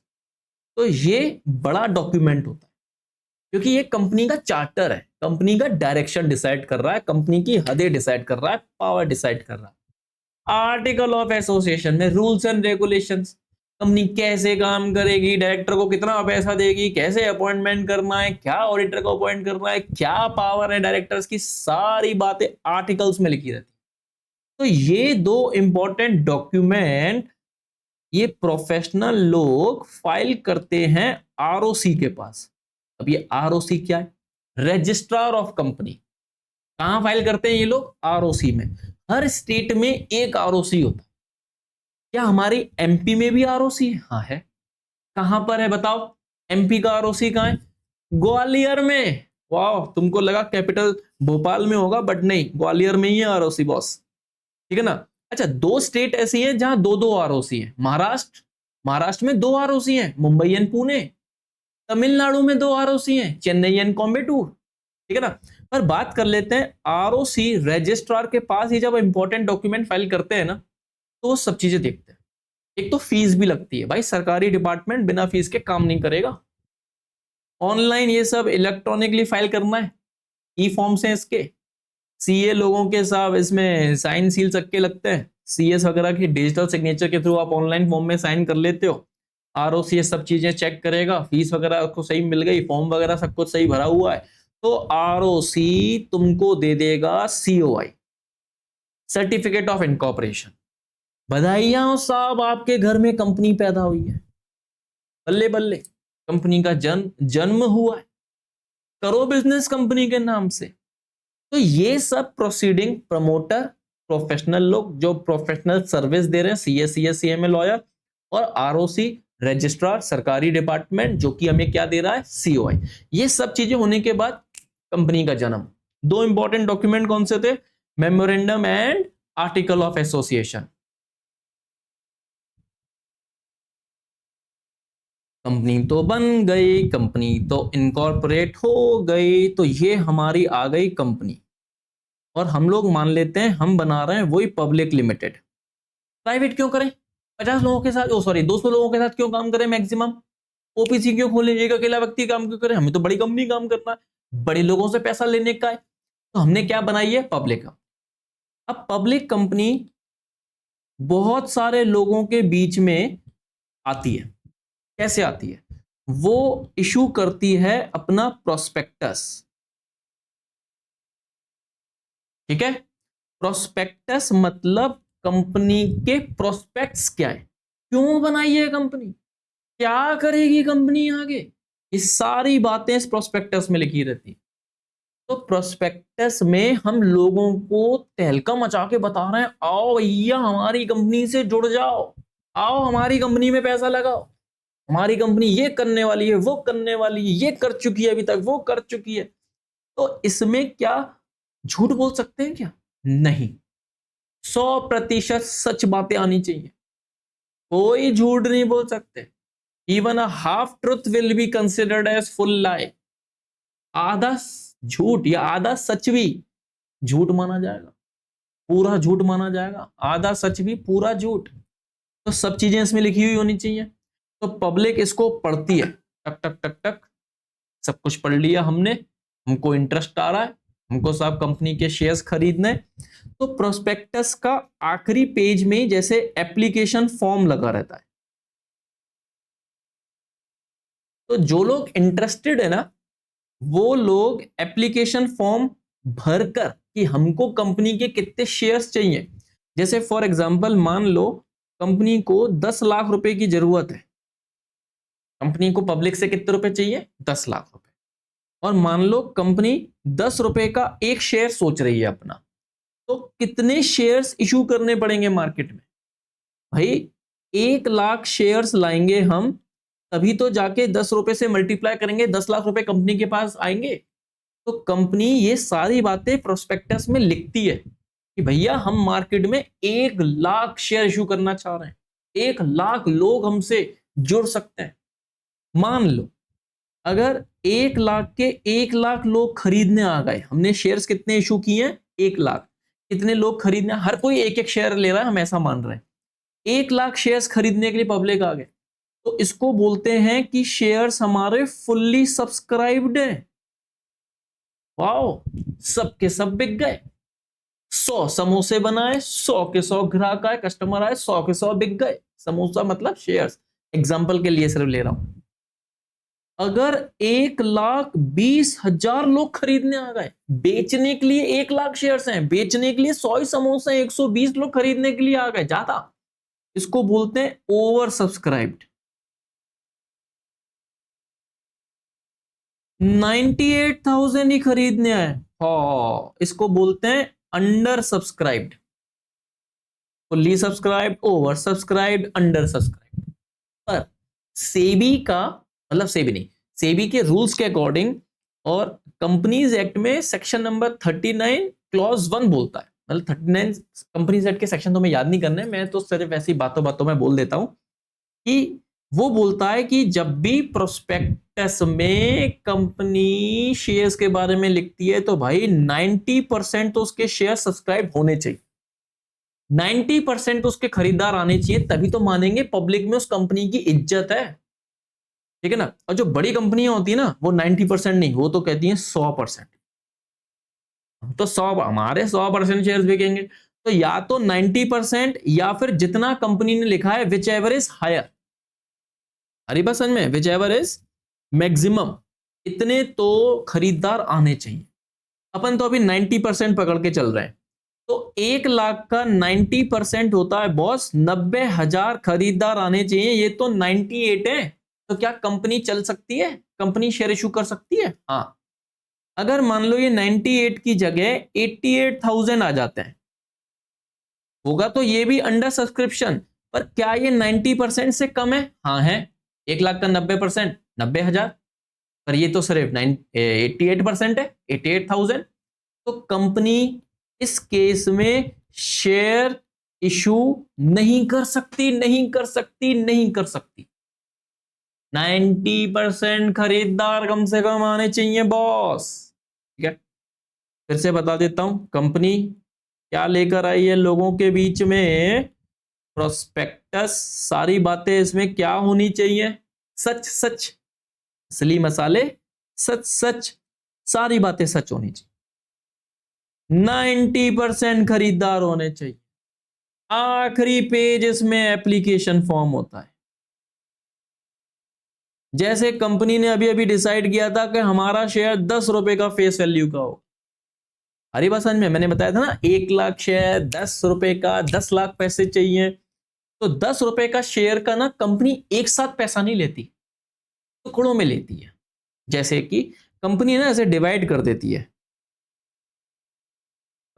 तो ये बड़ा डॉक्यूमेंट होता है क्योंकि ये कंपनी का चार्टर है, कंपनी का डायरेक्शन डिसाइड कर रहा है, कंपनी की हदें डिसाइड कर रहा है, पावर डिसाइड कर रहा है। आर्टिकल ऑफ एसोसिएशन में रूल्स एंड रेगुलेशंस, कंपनी कैसे काम करेगी, डायरेक्टर को कितना पैसा देगी, कैसे अपॉइंटमेंट करना है, क्या ऑडिटर को अपॉइंट करना है, क्या पावर है डायरेक्टर्स की, सारी बातें आर्टिकल्स में लिखी रहती। तो ये दो इंपॉर्टेंट डॉक्यूमेंट ये प्रोफेशनल लोग फाइल करते हैं आरओसी के पास। अब ये आरओसी क्या है, रजिस्ट्रार ऑफ कंपनी। कहां फाइल करते हैं ये लोग, आरओसी में। हर स्टेट में एक आरओसी होता है। क्या हमारी एमपी में भी आरओसी है, हाँ है। कहां पर है बताओ, एमपी का आरओसी कहां है, ग्वालियर में। वाह, तुमको लगा कैपिटल भोपाल में होगा, बट नहीं, ग्वालियर में ही है आरओसी बॉस, ठीक है ना। अच्छा, दो स्टेट ऐसी हैं जहां दो दो आरओसी है, महाराष्ट्र, महाराष्ट्र में दो आरओसी हैं, मुंबई एंड पुणे। तमिलनाडु में दो आरओसी हैं, चेन्नई एंड कोयम्बटूर, ठीक है ना। पर बात कर लेते हैं आरओसी रजिस्ट्रार के पास, ये जब इंपॉर्टेंट डॉक्यूमेंट फाइल करते हैं ना, तो वो सब चीजें देखते हैं। एक तो फीस भी लगती है, भाई सरकारी डिपार्टमेंट बिना फीस के काम नहीं करेगा। ऑनलाइन ये सब इलेक्ट्रॉनिकली फाइल करना है, ई फॉर्म्स हैं इसके, सीए लोगों के साथ इसमें साइन सील सबके लगते हैं, सीएस वगैरह की डिजिटल सिग्नेचर के थ्रू आप ऑनलाइन फॉर्म में साइन कर लेते हो। आरओसी ये सब चीजें चेक करेगा, फीस वगैरह आपको सही मिल गई, फॉर्म वगैरह सब कुछ सही भरा हुआ है, तो आरओसी तुमको दे देगा सीओआई, सर्टिफिकेट ऑफ इनकॉर्पोरेशन। बधाइयां हो साहब, आपके घर में कंपनी पैदा हुई है, बल्ले बल्ले, कंपनी का जन्म जन्म हुआ है, करो बिजनेस कंपनी के नाम से। तो ये सब प्रोसीडिंग प्रमोटर, प्रोफेशनल लोग जो प्रोफेशनल सर्विस दे रहे हैं, सीए सीएमए लॉयर, और आरओसी रजिस्ट्रार सरकारी डिपार्टमेंट जो कि हमें क्या दे रहा है, सीओआई। ये सब चीजें होने के बाद कंपनी का जन्म। दो इंपॉर्टेंट डॉक्यूमेंट कौन से थे, memorandum and article of association. Company तो बन गई, कंपनी तो इनकॉर्पोरेट हो गई, तो ये हमारी आ गई कंपनी। और हम लोग मान लेते हैं हम बना रहे हैं वही पब्लिक लिमिटेड। प्राइवेट क्यों करें, 50 लोगों के साथ, ओ सॉरी 200 लोगों के साथ क्यों काम करें मैक्सिमम, ओपीसी क्यों खोलें, एक अकेला व्यक्ति काम क्यों करें, हमें तो बड़ी कंपनी काम करना है, बड़े लोगों से पैसा लेने का है। तो हमने क्या बनाई है, पब्लिक। अब पब्लिक कंपनी बहुत सारे लोगों के बीच में आती है। कैसे आती है, वो इशू करती है अपना प्रोस्पेक्टस, ठीक है। प्रोस्पेक्टस मतलब कंपनी के प्रोस्पेक्ट्स क्या है, क्यों बनाई है कंपनी, क्या करेगी कंपनी आगे, ये सारी बातें इस प्रोस्पेक्टस में लिखी रहती। तो प्रोस्पेक्टस में हम लोगों को तहलका मचा के बता रहे हैं, आओ भैया हमारी कंपनी से जुड़ जाओ, आओ हमारी कंपनी में पैसा लगाओ, हमारी कंपनी ये करने वाली है, वो करने वाली है, ये कर चुकी है, अभी तक वो कर चुकी है। तो इसमें क्या झूठ बोल सकते हैं क्या, नहीं, 100% सच बातें आनी चाहिए, कोई झूठ नहीं बोल सकते। Even a half truth will be considered as full lie, आधा झूठ या आधा सच भी झूठ माना जाएगा, पूरा झूठ माना जाएगा, आधा सच भी पूरा झूठ। तो सब चीजें इसमें लिखी हुई होनी चाहिए। तो पब्लिक इसको पढ़ती है, टक टक टक टक, सब कुछ पढ़ लिया हमने, हमको इंटरेस्ट आ रहा है, हमको साहब कंपनी के शेयर्स खरीदने। तो प्रोस्पेक्टस का आखिरी पेज में जैसे एप्लीकेशन फॉर्म लगा रहता है, तो जो लोग इंटरेस्टेड है ना, वो लोग एप्लीकेशन फॉर्म भरकर कि हमको कंपनी के कितने शेयर्स चाहिए, जैसे फॉर एग्जांपल मान लो कंपनी को 10 लाख रुपए की जरूरत है, कंपनी को पब्लिक से कितने रुपए चाहिए? 10 लाख रुपए। और मान लो कंपनी 10 रुपए का एक शेयर सोच रही है अपना, तो कितने शेयर्स इशू करने पड़ेंगे मार्केट में? भाई 1 लाख शेयर्स लाएंगे हम, तभी तो जाके 10 रुपए से मल्टीप्लाई करेंगे 10 लाख रुपए कंपनी के पास आएंगे। तो कंपनी ये सारी बातें प्रोस्पेक्टस में लिखती है कि भैया हम मार्केट में 1 लाख शेयर इशू करना चाह रहे हैं, 1 लाख लोग हमसे जुड़ सकते हैं। मान लो अगर 1 लाख के 1 लाख लोग खरीदने आ गए, हमने शेयर्स कितने इशू किए हैं? 1 लाख। कितने लोग खरीदने? हर कोई एक एक शेयर ले रहा है, हम ऐसा मान रहे हैं। 1 लाख शेयर्स खरीदने के लिए पब्लिक आ गए, तो इसको बोलते हैं कि शेयर्स हमारे फुल्ली सब्सक्राइब्ड है। वाओ, सबके सब बिक गए। 100 समोसे बनाए, 100 के 100 ग्राहक आए, कस्टमर आए, 100 के 100 बिक गए। समोसा मतलब शेयर्स, एग्जाम्पल के लिए सिर्फ ले रहा हूं। अगर 1,20,000 लोग खरीदने आ गए, बेचने के लिए 1 लाख शेयर्स हैं, बेचने के लिए 100 ही समोसे हैं, 120 लोग खरीदने के लिए आ गए, ज्यादा, इसको बोलते हैं ओवर सब्सक्राइब्ड। 98,000 ही खरीदने आए, इसको बोलते हैं under subscribed. Fully subscribed, over subscribed, under subscribed. पर सेबी का मतलब, सेबी नहीं, सेबी के रूल्स के अकॉर्डिंग और कंपनीज एक्ट में सेक्शन नंबर 39 क्लॉज 1 बोलता है, मतलब 39 कंपनीज एक्ट के सेक्शन तो मैं याद नहीं करने, मैं तो सिर्फ ऐसी बातों बातों में बोल देता हूं कि वो बोलता है कि जब भी प्रोस्पेक्टस में कंपनी शेयर्स के बारे में लिखती है तो भाई 90% तो उसके शेयर सब्सक्राइब होने चाहिए, 90% उसके खरीदार आने चाहिए, तभी तो मानेंगे पब्लिक में उस कंपनी की इज्जत है, ठीक है ना। और जो बड़ी कंपनियां होती है ना, वो 90% नहीं, वो तो कहती हैं 100%। तो 100 हमारे 100% शेयर्स बिकेंगे, तो या तो 90% या फिर जितना कंपनी ने लिखा है विच एवर इज हायर, हरी बात समझ में, विच एवर इज मैक्सिमम, इतने तो खरीदार आने चाहिए। अपन तो अभी 90% पकड़ के चल रहे हैं, तो 1 लाख का 90% होता है बॉस 90,000 खरीदार आने चाहिए, ये तो 98 है। तो क्या कंपनी चल सकती है? कंपनी शेयर इशू कर सकती है? हाँ। अगर मान लो ये 98 की जगह 88,000 आ जाते हैं, होगा तो ये भी अंडर सब्सक्रिप्शन, पर क्या ये 90% से कम है? हाँ है। 1 लाख का 90% 90,000, पर ये तो सिर्फ 88% है, 88,000। तो कंपनी इस केस में शेयर इशू नहीं कर सकती, नहीं कर सकती, नहीं कर सकती। 90% खरीदार कम से कम आने चाहिए बॉस, ठीक है। फिर से बता देता हूं, कंपनी क्या लेकर आई है लोगों के बीच में? प्रोस्पेक्टस, सारी बातें इसमें क्या होनी चाहिए? सच सच, असली मसाले सच सच, सारी बातें सच होनी चाहिए। 90% खरीदार होने चाहिए। आखिरी पेज इसमें एप्लीकेशन फॉर्म होता है। जैसे कंपनी ने अभी अभी डिसाइड किया था कि हमारा शेयर 10 रुपए का फेस वैल्यू का हो, हरी बात समझ में, मैंने बताया था ना 1 लाख शेयर 10 रुपए का, 10 लाख पैसे चाहिए। तो 10 रुपए का शेयर का ना कंपनी एक साथ पैसा नहीं लेती, टुकड़ों में लेती है। जैसे कि कंपनी ना ऐसे डिवाइड कर देती है,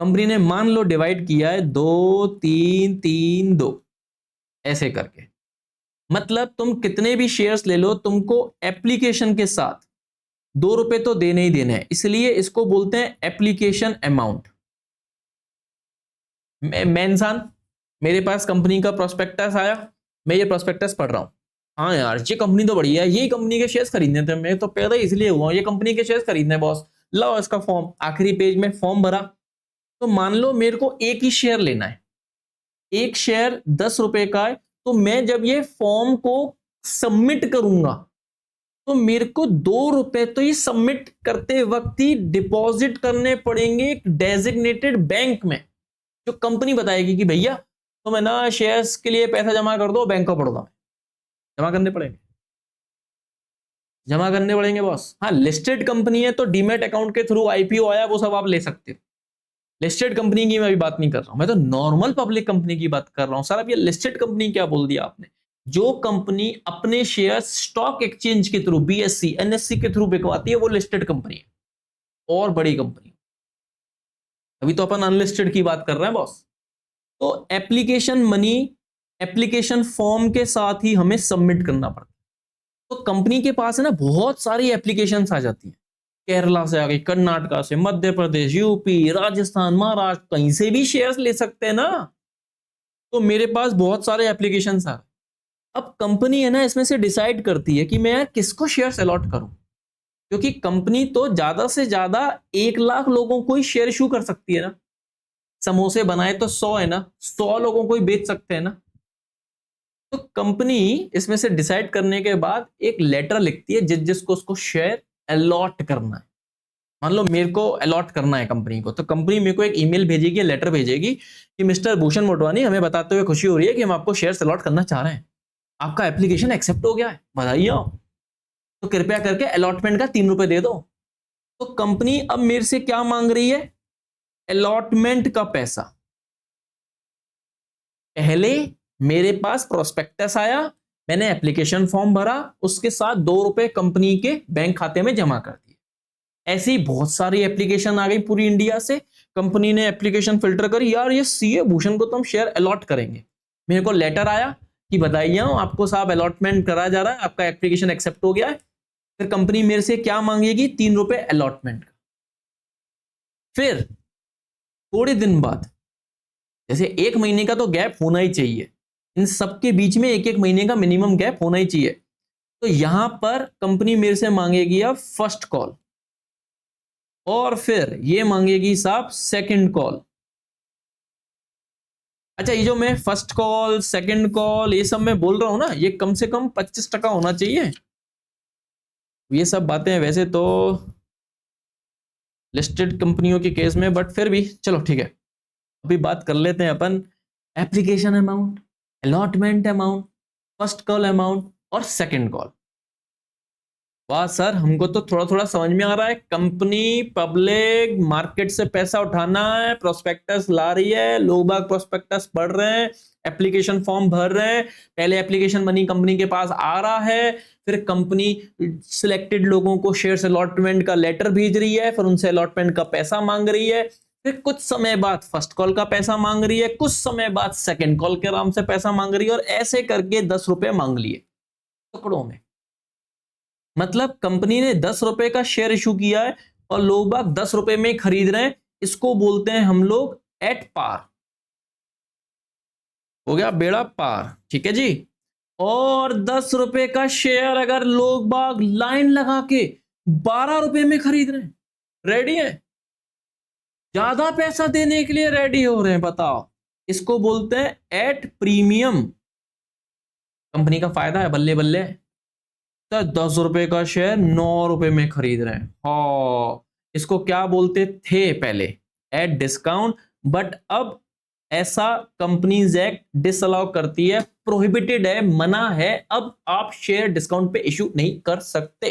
कंपनी ने मान लो डिवाइड किया है 2 3 3 2 ऐसे करके, मतलब तुम कितने भी शेयर्स ले लो, तुमको एप्लीकेशन के साथ 2 रुपए तो देने ही देने हैं, इसलिए इसको बोलते हैं एप्लीकेशन अमाउंट। मैं इंसान, मेरे पास कंपनी का प्रोस्पेक्टस आया, मैं ये प्रोस्पेक्टस पढ़ रहा हूँ, हाँ यार ये कंपनी तो बढ़िया है, ये कंपनी के शेयर्स खरीदने थे, मैं तो पैदा इसलिए हुआ ये कंपनी के शेयर्स खरीदने बॉस, लाओ इसका फॉर्म। आखिरी पेज में फॉर्म भरा, तो मान लो मेरे को एक ही शेयर लेना है, एक शेयर 10 रुपए का है, तो मैं जब ये फॉर्म को सबमिट करूंगा तो मेरे को 2 रुपए तो ये सबमिट करते वक्त ही डिपॉजिट करने पड़ेंगे एक डेजिग्नेटेड बैंक में, जो कंपनी बताएगी कि भैया तुम है ना शेयर्स के लिए पैसा जमा कर दो बैंक ऑफ बड़ौदा में, जमा करने पड़ेंगे, जमा करने पड़ेंगे बॉस। हाँ लिस्टेड कंपनी है तो डीमेट अकाउंट के थ्रू आईपीओ आया वो सब आप ले सकते हो, लिस्टेड कंपनी की मैं अभी बात नहीं कर रहा हूं, मैं तो नॉर्मल पब्लिक कंपनी की बात कर रहा हूं। सर अब ये लिस्टेड कंपनी क्या बोल दिया आपने? जो कंपनी अपने शेयर स्टॉक एक्सचेंज के थ्रू, बीएससी, एनएससी के थ्रू बिकवाती है, वो लिस्टेड कंपनी है और बड़ी कंपनी। अभी तो अपन अनलिस्टेड की बात कर रहे हैं बॉस। तो एप्लीकेशन मनी एप्लीकेशन फॉर्म के साथ ही हमें सबमिट करना पड़ता है। तो कंपनी के पास है ना बहुत सारी एप्लीकेशंस आ जाती हैं, केरला से आ गई, कर्नाटका से, मध्य प्रदेश, यूपी, राजस्थान, महाराष्ट्र, कहीं से भी शेयर्स ले सकते हैं ना। तो मेरे पास बहुत सारे एप्लीकेशंस आ गए। अब कंपनी है ना इसमें से डिसाइड करती है कि मैं किसको शेयर्स अलॉट करूं, क्योंकि कंपनी तो ज्यादा से ज्यादा 1 लाख लोगों को ही शेयर इशू कर सकती है ना। समोसे बनाए तो 100 है ना, 100 लोगों को ही बेच सकते हैं ना। तो कंपनी इसमें से डिसाइड करने के बाद एक लेटर लिखती है जिसको उसको शेयर अलॉट करना है। मान लो मेरे को अलॉट करना है कंपनी को, तो कंपनी मेरे को एक ईमेल भेजेगी, लेटर भेजेगी कि मिस्टर भूषण मोटवानी, हमें बताते हुए खुशी हो रही है कि हम आपको शेयर्स अलॉट करना चाह रहे हैं, आपका एप्लीकेशन एक्सेप्ट हो गया है, बधाई हो, तो कृपया करके अलॉटमेंट का 3 रुपए दे दो। तो कंपनी अब मेरे से क्या मांग रही है? अलॉटमेंट का पैसा। पहले मेरे पास प्रोस्पेक्टस आया, मैंने एप्लीकेशन फॉर्म भरा, उसके साथ 2 रुपए कंपनी के बैंक खाते में जमा कर दिए। ऐसी बहुत सारी एप्लीकेशन आ गई पूरी इंडिया से। कंपनी ने एप्लीकेशन फिल्टर करी, यार ये सीए भूषण को तो हम शेयर अलॉट करेंगे। मेरे को लेटर आया कि बधाई हो, आपको साहब अलॉटमेंट करा जा रहा है, आपका एप्लीकेशन एक्सेप्ट हो गया है। फिर कंपनी मेरे से क्या मांगेगी? 3 रुपए अलॉटमेंट का। फिर थोड़े दिन बाद, जैसे 1 महीने का तो गैप होना ही चाहिए, इन सबके बीच में 1-1 महीने का मिनिमम गैप होना ही चाहिए। तो यहां पर कंपनी मेरे से मांगेगी अब फर्स्ट कॉल, और फिर ये मांगेगी साहब सेकंड कॉल। अच्छा, ये जो मैं फर्स्ट कॉल, सेकंड कॉल, ये सब मैं बोल रहा हूं ना, ये कम से कम 25% होना चाहिए। ये सब बातें वैसे तो लिस्टेड कंपनियों के केस में, बट फिर भी चलो ठीक है। अभी बात कर लेते हैं अपन application amount, allotment amount, first call amount और सेकंड कॉल। वाह सर, हमको तो थोड़ा थोड़ा समझ में आ रहा है। कंपनी पब्लिक मार्केट से पैसा उठाना है, प्रोस्पेक्टस ला रही है, लोग बाग प्रोस्पेक्टस पढ़ रहे हैं, एप्लीकेशन फॉर्म भर रहे हैं, पहले एप्लीकेशन मनी कंपनी के पास आ रहा है, फिर कंपनी सिलेक्टेड लोगों को शेयर्स अलॉटमेंट का लेटर भेज रही है, फिर उनसे अलॉटमेंट का पैसा मांग रही है, फिर कुछ समय बाद फर्स्ट कॉल का पैसा मांग रही है, कुछ समय बाद सेकंड कॉल के नाम से पैसा मांग रही है, और ऐसे करके 10 रुपए मांग लिए टुकड़ों में। मतलब कंपनी ने 10 रुपए का शेयर इशू किया है और लोग बाग 10 रुपए में खरीद रहे हैं। इसको बोलते हैं हम लोग एट पार। हो गया बेड़ा पार, ठीक है जी। और 10 रुपए का शेयर अगर लोग बाग लाइन लगा के 12 रुपए में खरीद रहे हैं, रेडी है, ज्यादा पैसा देने के लिए रेडी हो रहे हैं, बताओ, इसको बोलते हैं एट प्रीमियम। कंपनी का फायदा है, बल्ले बल्ले। तो 10 रुपए का शेयर 9 रुपए में खरीद रहे हैं, हाँ, इसको क्या बोलते थे पहले? At discount. बट अब ऐसा कंपनीज एक्ट डिसअलाउ करती है, प्रोहिबिटेड है, मना है, अब आप शेयर डिस्काउंट पे इशू नहीं कर सकते।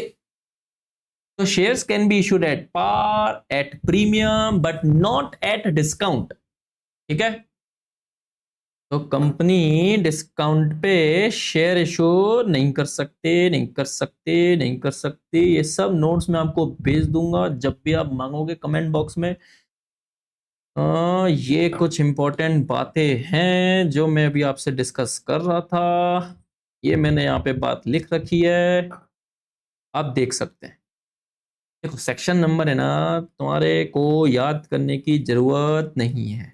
तो shares can be issued at par, at premium, but not at discount, ठीक है। तो कंपनी डिस्काउंट पे शेयर इशू नहीं कर सकते, नहीं कर सकते, नहीं कर सकते। ये सब नोट्स मैं आपको भेज दूंगा जब भी आप मांगोगे कमेंट बॉक्स में। ये कुछ इंपॉर्टेंट बातें हैं जो मैं अभी आपसे डिस्कस कर रहा था। ये मैंने यहाँ पे बात लिख रखी है, आप देख सकते हैं। देखो सेक्शन नंबर है ना, तुम्हारे को याद करने की जरूरत नहीं है,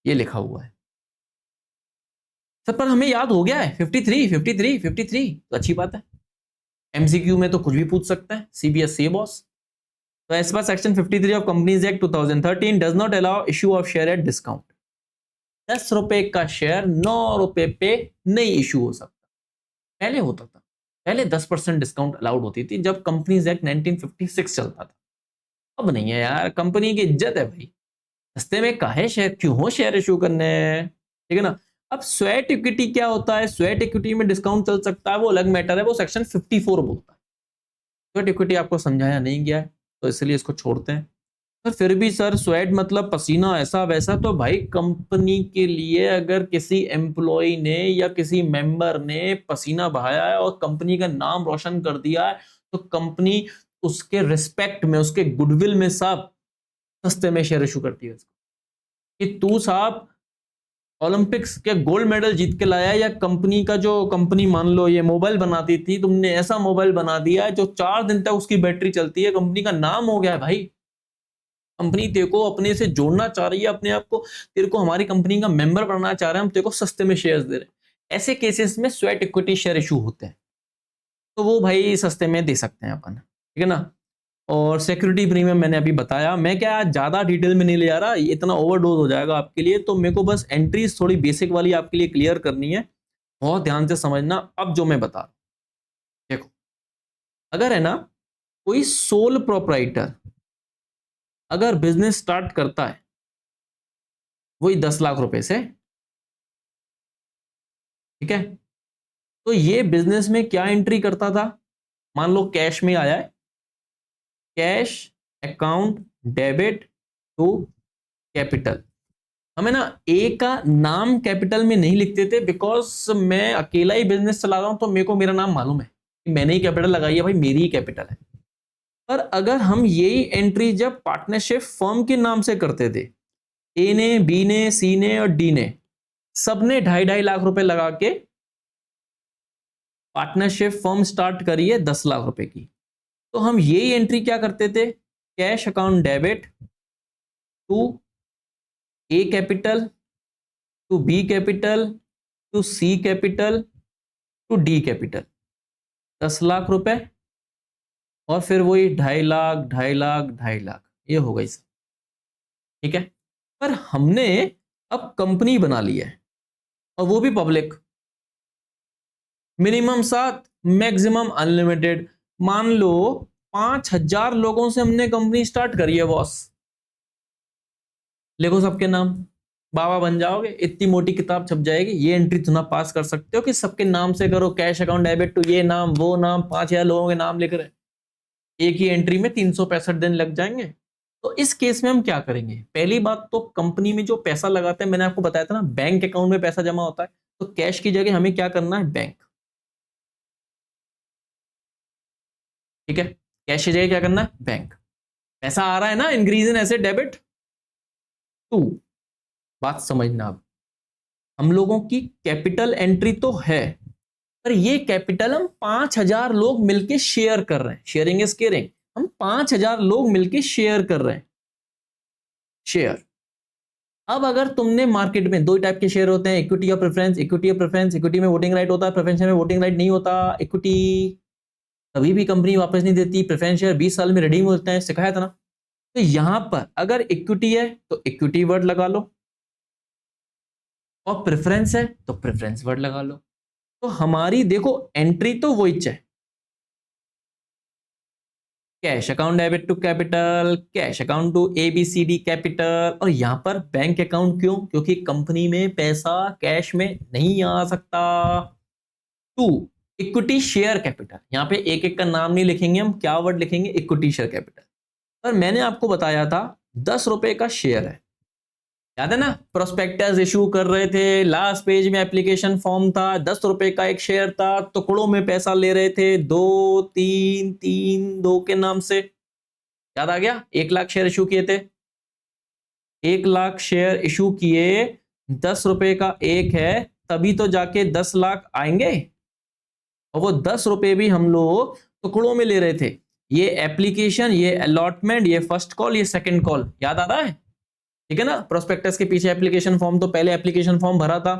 ये लिखा हुआ है सर, पर हमें याद हो गया है 53 53 53, तो अच्छी बात है। एमसीक्यू में तो कुछ भी पूछ सकता है सीबीएसई बॉस। तो as per section 53 of companies act 2013 does not allow issue of share at discount. 10 रुपए का शेयर 9 रुपए पे नहीं इशू हो सकता, पहले होता था। पहले 10% डिस्काउंट अलाउड होती थी जब कंपनीज एक्ट 1956 चलता था। अब नहीं है यार, कंपनी की इज्जत है भाई, सस्ते में काहे शेयर, क्यों हो शेयर इशू करने, ठीक है ना। अब स्वेट इक्विटी क्या होता है? स्वेट इक्विटी में डिस्काउंट चल सकता है, वो अलग मैटर है, वो सेक्शन 54 बोलता है। स्वेट इक्विटी आपको समझाया नहीं गया है, तो इसलिए इसको छोड़ते हैं। तो फिर भी सर स्वेट मतलब पसीना ऐसा वैसा, तो भाई कंपनी के लिए अगर किसी एम्प्लॉय ने या किसी मेंबर ने पसीना बहाया है और कंपनी का नाम रोशन कर दिया है, तो कंपनी उसके रिस्पेक्ट में, उसके गुडविल में साहब सस्ते में शेयर इशू करती है उसको, कि तू साहब ओलंपिक्स के गोल्ड मेडल जीत के लाया, या कंपनी का जो कंपनी मान लो ये मोबाइल बनाती थी, तुमने ऐसा मोबाइल बना दिया है जो 4 दिन तक उसकी बैटरी चलती है, कंपनी का नाम हो गया है भाई। कंपनी तेरे को अपने से जोड़ना चाह रही है, अपने आप को, तेरे को हमारी कंपनी का मेंबर बनना चाह रहे हैं, हम तेरे को सस्ते में शेयर्स दे रहे हैं। ऐसे केसेस में स्वेट इक्विटी शेयर इशू होते हैं, तो वो भाई सस्ते में दे सकते हैं अपन, ठीक है ना। और सिक्योरिटी प्रीमियम मैंने अभी बताया, मैं क्या ज्यादा डिटेल में नहीं ले आ रहा, ये इतना ओवरडोज हो जाएगा आपके लिए, तो मेरे को बस एंट्रीज थोड़ी बेसिक वाली आपके लिए क्लियर करनी है, बहुत ध्यान से समझना। अब जो मैं बता रहा हूं, देखो, अगर है ना कोई सोल प्रोपराइटर अगर बिजनेस स्टार्ट करता है वही 10 लाख रुपए से, ठीक है, तो ये बिजनेस में क्या एंट्री करता था, मान लो कैश में आया है, cash account debit to capital. हमें ना ए का नाम कैपिटल में नहीं लिखते थे, बिकॉज मैं अकेला ही बिजनेस चला रहा हूं, तो मेरे को मेरा नाम मालूम है कि मैंने ही कैपिटल लगाई है भाई, मेरी ही कैपिटल है। पर अगर हम यही एंट्री जब पार्टनरशिप फर्म के नाम से करते थे, ए ने, बी ने, सी ने और डी ने, सबने 2.5-2.5 लाख रुपए लगा के पार्टनरशिप फर्म स्टार्ट करी है 10 लाख रुपए की, तो हम यही एंट्री क्या करते थे, cash account debit to A capital to B capital to C capital to D capital, 10 lakh रुपए, और फिर वही 2.5 लाख 2.5 लाख 2.5 लाख, ये हो गई सर, ठीक है। पर हमने अब कंपनी बना ली है, और वो भी पब्लिक, मिनिमम 7, मैक्सिमम अनलिमिटेड। मान लो 5,000 लोगों से हमने कंपनी स्टार्ट करी है बॉस, लिखो सबके नाम, बाबा बन जाओगे, इतनी मोटी किताब छप जाएगी। ये एंट्री तुम पास कर सकते हो कि सबके नाम से करो, कैश अकाउंट डेबिट टू ये नाम वो नाम, 5,000 लोगों के नाम लिख रहे, एक ही एंट्री में 365 दिन लग जाएंगे। तो इस केस में हम क्या करेंगे, पहली बात तो कंपनी में जो पैसा लगाते हैं, मैंने आपको बताया था ना बैंक अकाउंट में पैसा जमा होता है, तो कैश की जगह हमें क्या करना है, बैंक, ठीक है, कैश की जगह क्या करना है, बैंक। पैसा आ रहा है ना, increase in asset debit to, बात समझना। अब हम लोगों की कैपिटल एंट्री तो है, पर ये कैपिटल हम 5,000 लोग मिलके शेयर कर रहे हैं, शेयरिंग इज केयरिंग, हम 5,000 लोग मिलके शेयर कर रहे हैं, शेयर। अब अगर तुमने मार्केट में दो टाइप के शेयर होते हैं, इक्विटी और प्रेफरेंस, इक्विटी और प्रेफरेंस, इक्विटी में वोटिंग राइट होता है, प्रेफरेंस में वोटिंग राइट नहीं होता। इक्विटी कभी भी कंपनी वापस नहीं देती, प्रेफरेंस शेयर 20 साल में रिडीम होते हैं, सिखाया था ना। तो यहां पर अगर इक्विटी है तो इक्विटी वर्ड लगा लो, और प्रेफरेंस है तो प्रेफरेंस वर्ड लगा लो। तो हमारी देखो एंट्री तो वही है, cash account debit to capital, cash account to ABCD capital, और यहां पर बैंक अकाउंट क्यों, क्योंकि कंपनी में पैसा कैश में नहीं आ सकता। टू इक्विटी शेयर कैपिटल, यहां पे एक एक का नाम नहीं लिखेंगे हम, क्या वर्ड लिखेंगे, इक्विटी शेयर कैपिटल। पर मैंने आपको बताया था 10 रुपए का शेयर है, याद है ना, प्रोस्पेक्टस इशू कर रहे थे, लास्ट पेज में एप्लीकेशन फॉर्म था, 10 रुपए का एक शेयर था, टुकड़ों में पैसा ले रहे थे, 2 3 3 2 के नाम से, याद आ गया, 1 लाख शेयर इशू किए थे, 1 लाख शेयर इशू किए, 10 रुपए का एक है, तभी तो जाके 10 लाख आएंगे। और वो 10 रुपए भी हम लोग टुकड़ों में ले रहे थे, ये एप्लीकेशन, ये अलॉटमेंट, ये फर्स्ट कॉल, ये सेकंड कॉल, याद आ रहा है, ठीक है ना। प्रोस्पेक्टस के पीछे एप्लीकेशन फॉर्म, तो पहले एप्लीकेशन फॉर्म भरा था,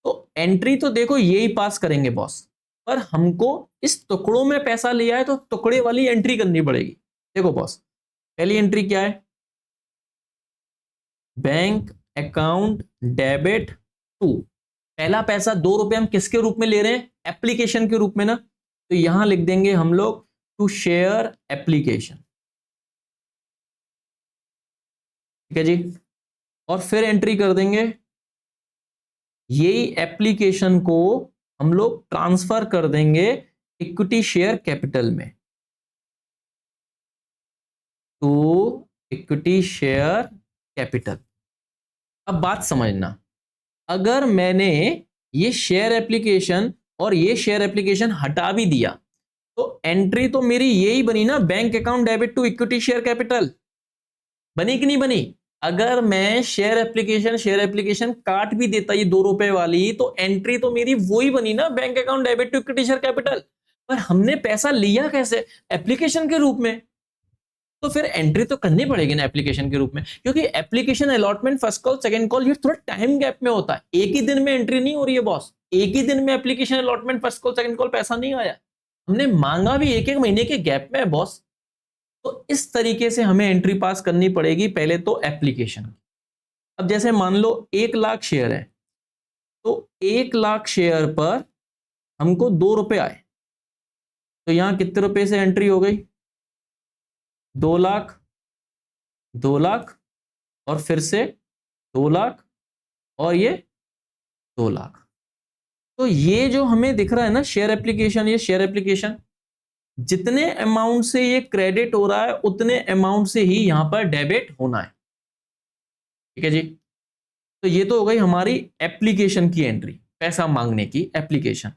तो एंट्री तो देखो यही पास करेंगे बॉस, पर हमको इस टुकड़ों में पैसा लिया है तो टुकड़े वाली एंट्री करनी पड़ेगी। देखो बॉस, पहली एंट्री क्या है, बैंक अकाउंट डेबिट टू, पहला पैसा 2 रुपए हम किसके रूप में ले रहे हैं, एप्लीकेशन के रूप में ना, तो यहां लिख देंगे हम लोग टू शेयर एप्लीकेशन, ठीक है जी। और फिर एंट्री कर देंगे, यही एप्लीकेशन को हम लोग ट्रांसफर कर देंगे इक्विटी शेयर कैपिटल में, टू इक्विटी शेयर कैपिटल। अब बात समझना, अगर मैंने ये शेयर एप्लीकेशन और ये शेयर एप्लीकेशन हटा भी दिया तो एंट्री तो मेरी यही बनी ना, bank account debit to equity share capital. बनी कि नहीं बनी? अगर मैं शेयर एप्लीकेशन काट भी देता ये 2 रुपए वाली, तो एंट्री तो मेरी वही बनी ना, bank account debit to equity share capital. पर हमने पैसा लिया कैसे? एप्लीकेशन के रूप में। तो फिर एंट्री तो करनी पड़ेगी ना एप्लीकेशन के रूप में, क्योंकि application allotment first call second call ये थोड़ा टाइम गैप में होता है, एक ही दिन में एंट्री नहीं हो रही है बॉस। एक ही दिन में application allotment first call second call पैसा नहीं आया, हमने मांगा भी एक एक महीने के गैप में है बॉस। तो इस तरीके से हमें एंट्री पास करनी पड़ेगी पहले तो एप्लीकेशन। अब जैसे मान लो 1 लाख शेयर है, तो 1 लाख शेयर पर हमको 2 रुपए आए, तो यहां कितने रुपए से एंट्री हो गई? 2 लाख, 2 लाख और फिर से 2 लाख और ये 2 लाख। तो ये जो हमें दिख रहा है ना शेयर एप्लीकेशन, ये शेयर एप्लीकेशन जितने अमाउंट से ये क्रेडिट हो रहा है उतने अमाउंट से ही यहां पर डेबिट होना है। ठीक है जी। तो ये तो हो गई हमारी एप्लीकेशन की एंट्री, पैसा मांगने की एप्लीकेशन।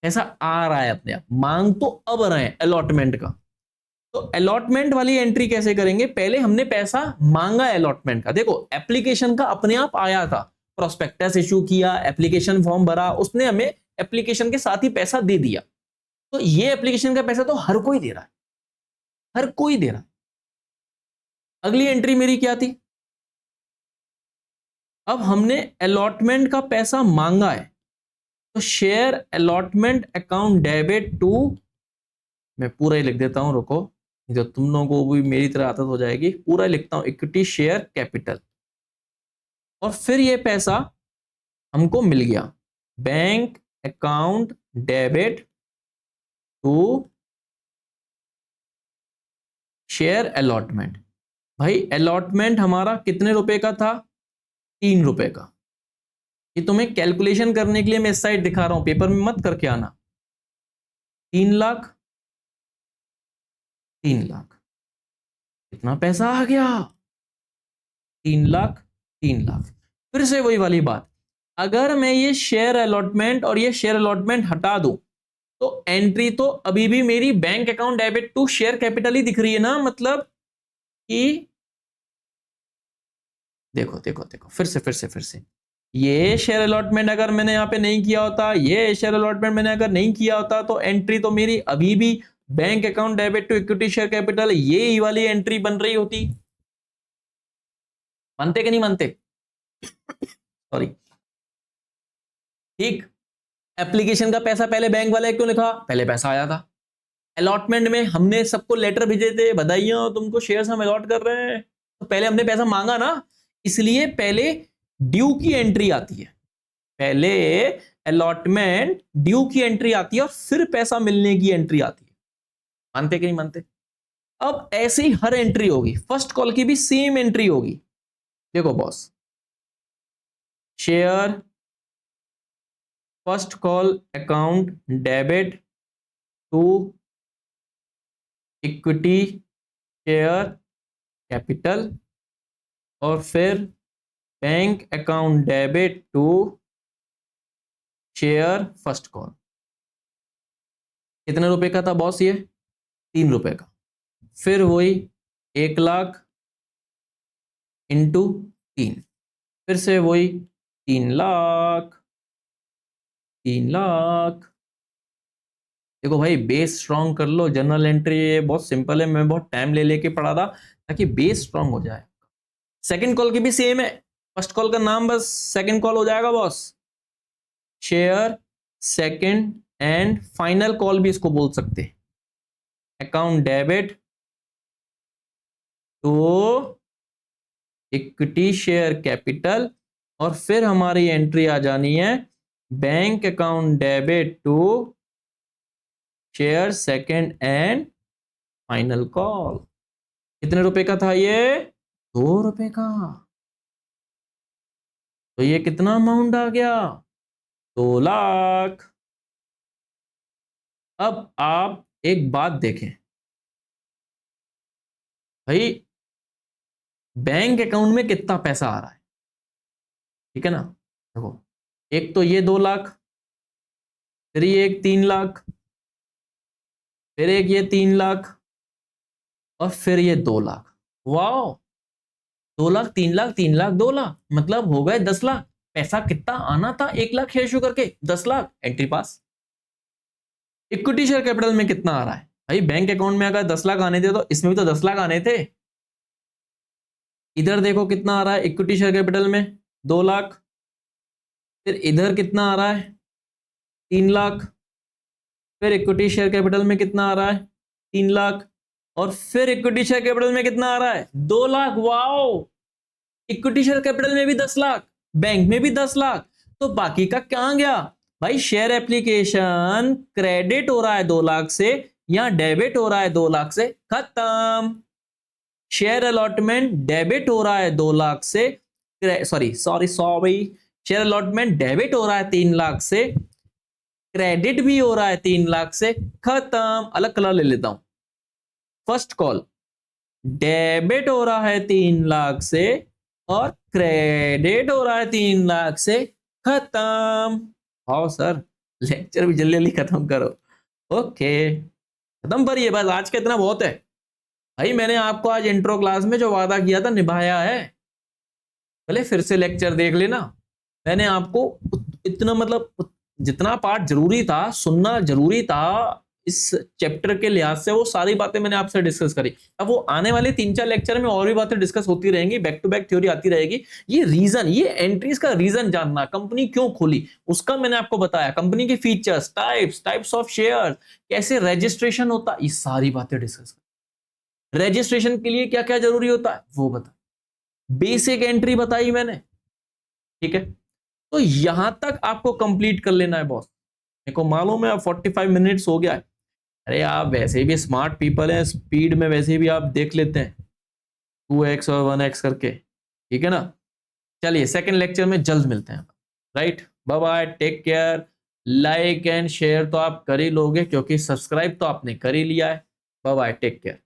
ऐसा आ रहा है अपने आप, मांग तो अब रहे हैं अलॉटमेंट का। तो अलॉटमेंट वाली एंट्री कैसे करेंगे? पहले हमने पैसा मांगा अलॉटमेंट का, देखो एप्लीकेशन का अपने आप आया था, प्रोस्पेक्टस इशू किया, एप्लीकेशन फॉर्म भरा, उसने हमें एप्लीकेशन के साथ ही पैसा दे दिया। तो ये एप्लीकेशन का पैसा तो हर कोई दे रहा है, हर कोई दे रहा है। अगली एंट्री मेरी क्या थी? अब हमने अलॉटमेंट का पैसा मांगा है, तो share allotment account debit to, मैं पूरा ही लिख देता हूं, रुको, नहीं तो तुम लोगों को भी मेरी तरह आदत हो जाएगी, पूरा लिखता हूं, इक्विटी शेयर कैपिटल। और फिर ये पैसा हमको मिल गया, bank account debit to share allotment. भाई अलॉटमेंट हमारा कितने रुपए का था? 3 रुपए का। ये तुम्हें कैलकुलेशन करने के लिए मैं इस साइड दिखा रहा हूं, पेपर में मत करके आना। 3 लाख, 3 लाख, कितना पैसा आ गया? 3 लाख, 3 लाख। फिर से वही वाली बात, अगर मैं ये शेयर अलॉटमेंट और ये शेयर अलॉटमेंट हटा दूं तो एंट्री तो अभी भी मेरी bank account debit to share capital ही दिख रही है ना, मतलब कि देखो देखो देखो, फिर से ये शेयर अलॉटमेंट अगर मैंने यहां पे नहीं किया होता, ये शेयर अलॉटमेंट मैंने अगर नहीं किया होता, तो एंट्री तो मेरी अभी भी bank account debit to equity share capital ये वाली एंट्री बन रही होती। मानते कि नहीं मानते? सॉरी। ठीक। एप्लीकेशन का पैसा पहले बैंक वाले क्यों लिखा? पहले पैसा आया था। अलॉटमेंट में हमने सबको लेटर भेजे थे, बधाइयां तुमको शेयर्स हम अलॉट कर रहे हैं, तो पहले हमने पैसा मांगा ना, इसलिए पहले ड्यू की एंट्री आती है, पहले अलॉटमेंट ड्यू की एंट्री आती है और फिर पैसा मिलने की एंट्री आती है। मानते कि नहीं मानते? अब ऐसे ही हर एंट्री होगी, फर्स्ट कॉल की भी सेम एंट्री होगी। देखो boss, share first call account debit to equity share capital और फिर bank account debit to share first call. कितने रुपए का था बॉस ये? 3 रुपए का। फिर वही 1 लाख इंटू 3, फिर से वही 3 लाख, 3 लाख। देखो भाई बेस स्ट्रॉन्ग कर लो, जनरल एंट्री ये बहुत सिंपल है, मैं बहुत टाइम ले लेके पढ़ा था ताकि बेस स्ट्रॉन्ग हो जाए। सेकंड कॉल की भी सेम है, फर्स्ट कॉल का नाम बस सेकंड कॉल हो जाएगा boss, share second and final call भी इसको बोल सकते हैं, account debit to equity share capital और फिर हमारी एंट्री आ जानी है bank account debit to share second and final call. कितने रुपए का था ये? 2 रुपए का। तो ये कितना अमाउंट आ गया? 2 लाख। अब आप एक बात देखें भाई, बैंक अकाउंट में कितना पैसा आ रहा है, ठीक है ना। देखो, एक तो ये 2 लाख, फिर ये एक 3 लाख, फिर एक ये 3 लाख, और फिर ये 2 लाख। वाओ, 2 लाख, 3 लाख, 3 लाख, 2 लाख, मतलब हो गए 10 लाख। पैसा कितना आना था 1 लाख शेयर इशू करके, 10 लाख, एंट्री पास। इक्विटी शेयर कैपिटल में कितना आ रहा है भाई, बैंक अकाउंट में अगर 10 लाख आने थे तो इसमें भी तो 10 लाख आने थे। इधर देखो कितना आ रहा है इक्विटी शेयर कैपिटल में, 2 लाख। फिर इधर कितना आ रहा है, 3 लाख। फिर इक्विटी शेयर कैपिटल में कितना आ रहा है, 3 लाख। और फिर इक्विटी शेयर कैपिटल में कितना आ रहा है, 2 lakh. Wow, equity share capital में भी 10 लाख, बैंक में भी 10 लाख, तो बाकी का क्या गया भाई। शेयर एप्लीकेशन क्रेडिट हो रहा है 2 लाख से, या डेबिट हो रहा है 2 लाख से, खत्म। शेयर अलॉटमेंट डेबिट हो रहा है 2 लाख से, सॉरी शेयर अलॉटमेंट डेबिट हो रहा है 3 लाख से, क्रेडिट भी हो रहा है 3 लाख से, खत्म। अलग कलर ले लेता हूं। फर्स्ट कॉल, डेबिट हो रहा है 3 लाख से और क्रेडिट हो रहा है 3 लाख से, खत्म। हाँ सर, लेक्चर भी जल्दी जल्दी खत्म करो। ओके, खत्म पर ये बस, आज का इतना बहुत है भाई। मैंने आपको आज इंट्रो क्लास में जो वादा किया था निभाया है। भले फिर से लेक्चर देख लेना, मैंने आपको इतना मतलब जितना पार्ट जरूरी था, सुनना जरूरी था इस चैप्टर के लिहाज से, वो सारी बातें मैंने आपसे डिस्कस करी। अब वो आने वाले 3-4 लेक्चर में और भी बातें डिस्कस होती रहेंगी, बैक टू बैक थ्योरी आती रहेगी। ये रीजन, ये एंट्रीज का रीजन जानना, कंपनी क्यों खोली उसका मैंने आपको बताया, कंपनी के फीचर्स, टाइप्स ऑफ शेयर, कैसे रजिस्ट्रेशन होता, ये सारी बातें डिस्कस। रजिस्ट्रेशन के लिए क्या क्या जरूरी होता है वो बता, बेसिक एंट्री बताई मैंने, ठीक है। तो यहां तक आपको कंप्लीट कर लेना है बॉस। मेरे को मालूम है अब 45 मिनट्स हो गया है। अरे आप वैसे भी स्मार्ट पीपल हैं, स्पीड में वैसे भी आप देख लेते हैं 2x और 1x करके, ठीक है ना। चलिए सेकंड लेक्चर में जल्द मिलते हैं, right. Bye bye, take care. Like and share तो आप कर ही लोगे क्योंकि सब्सक्राइब तो आपने कर ही लिया है। Bye bye, take care.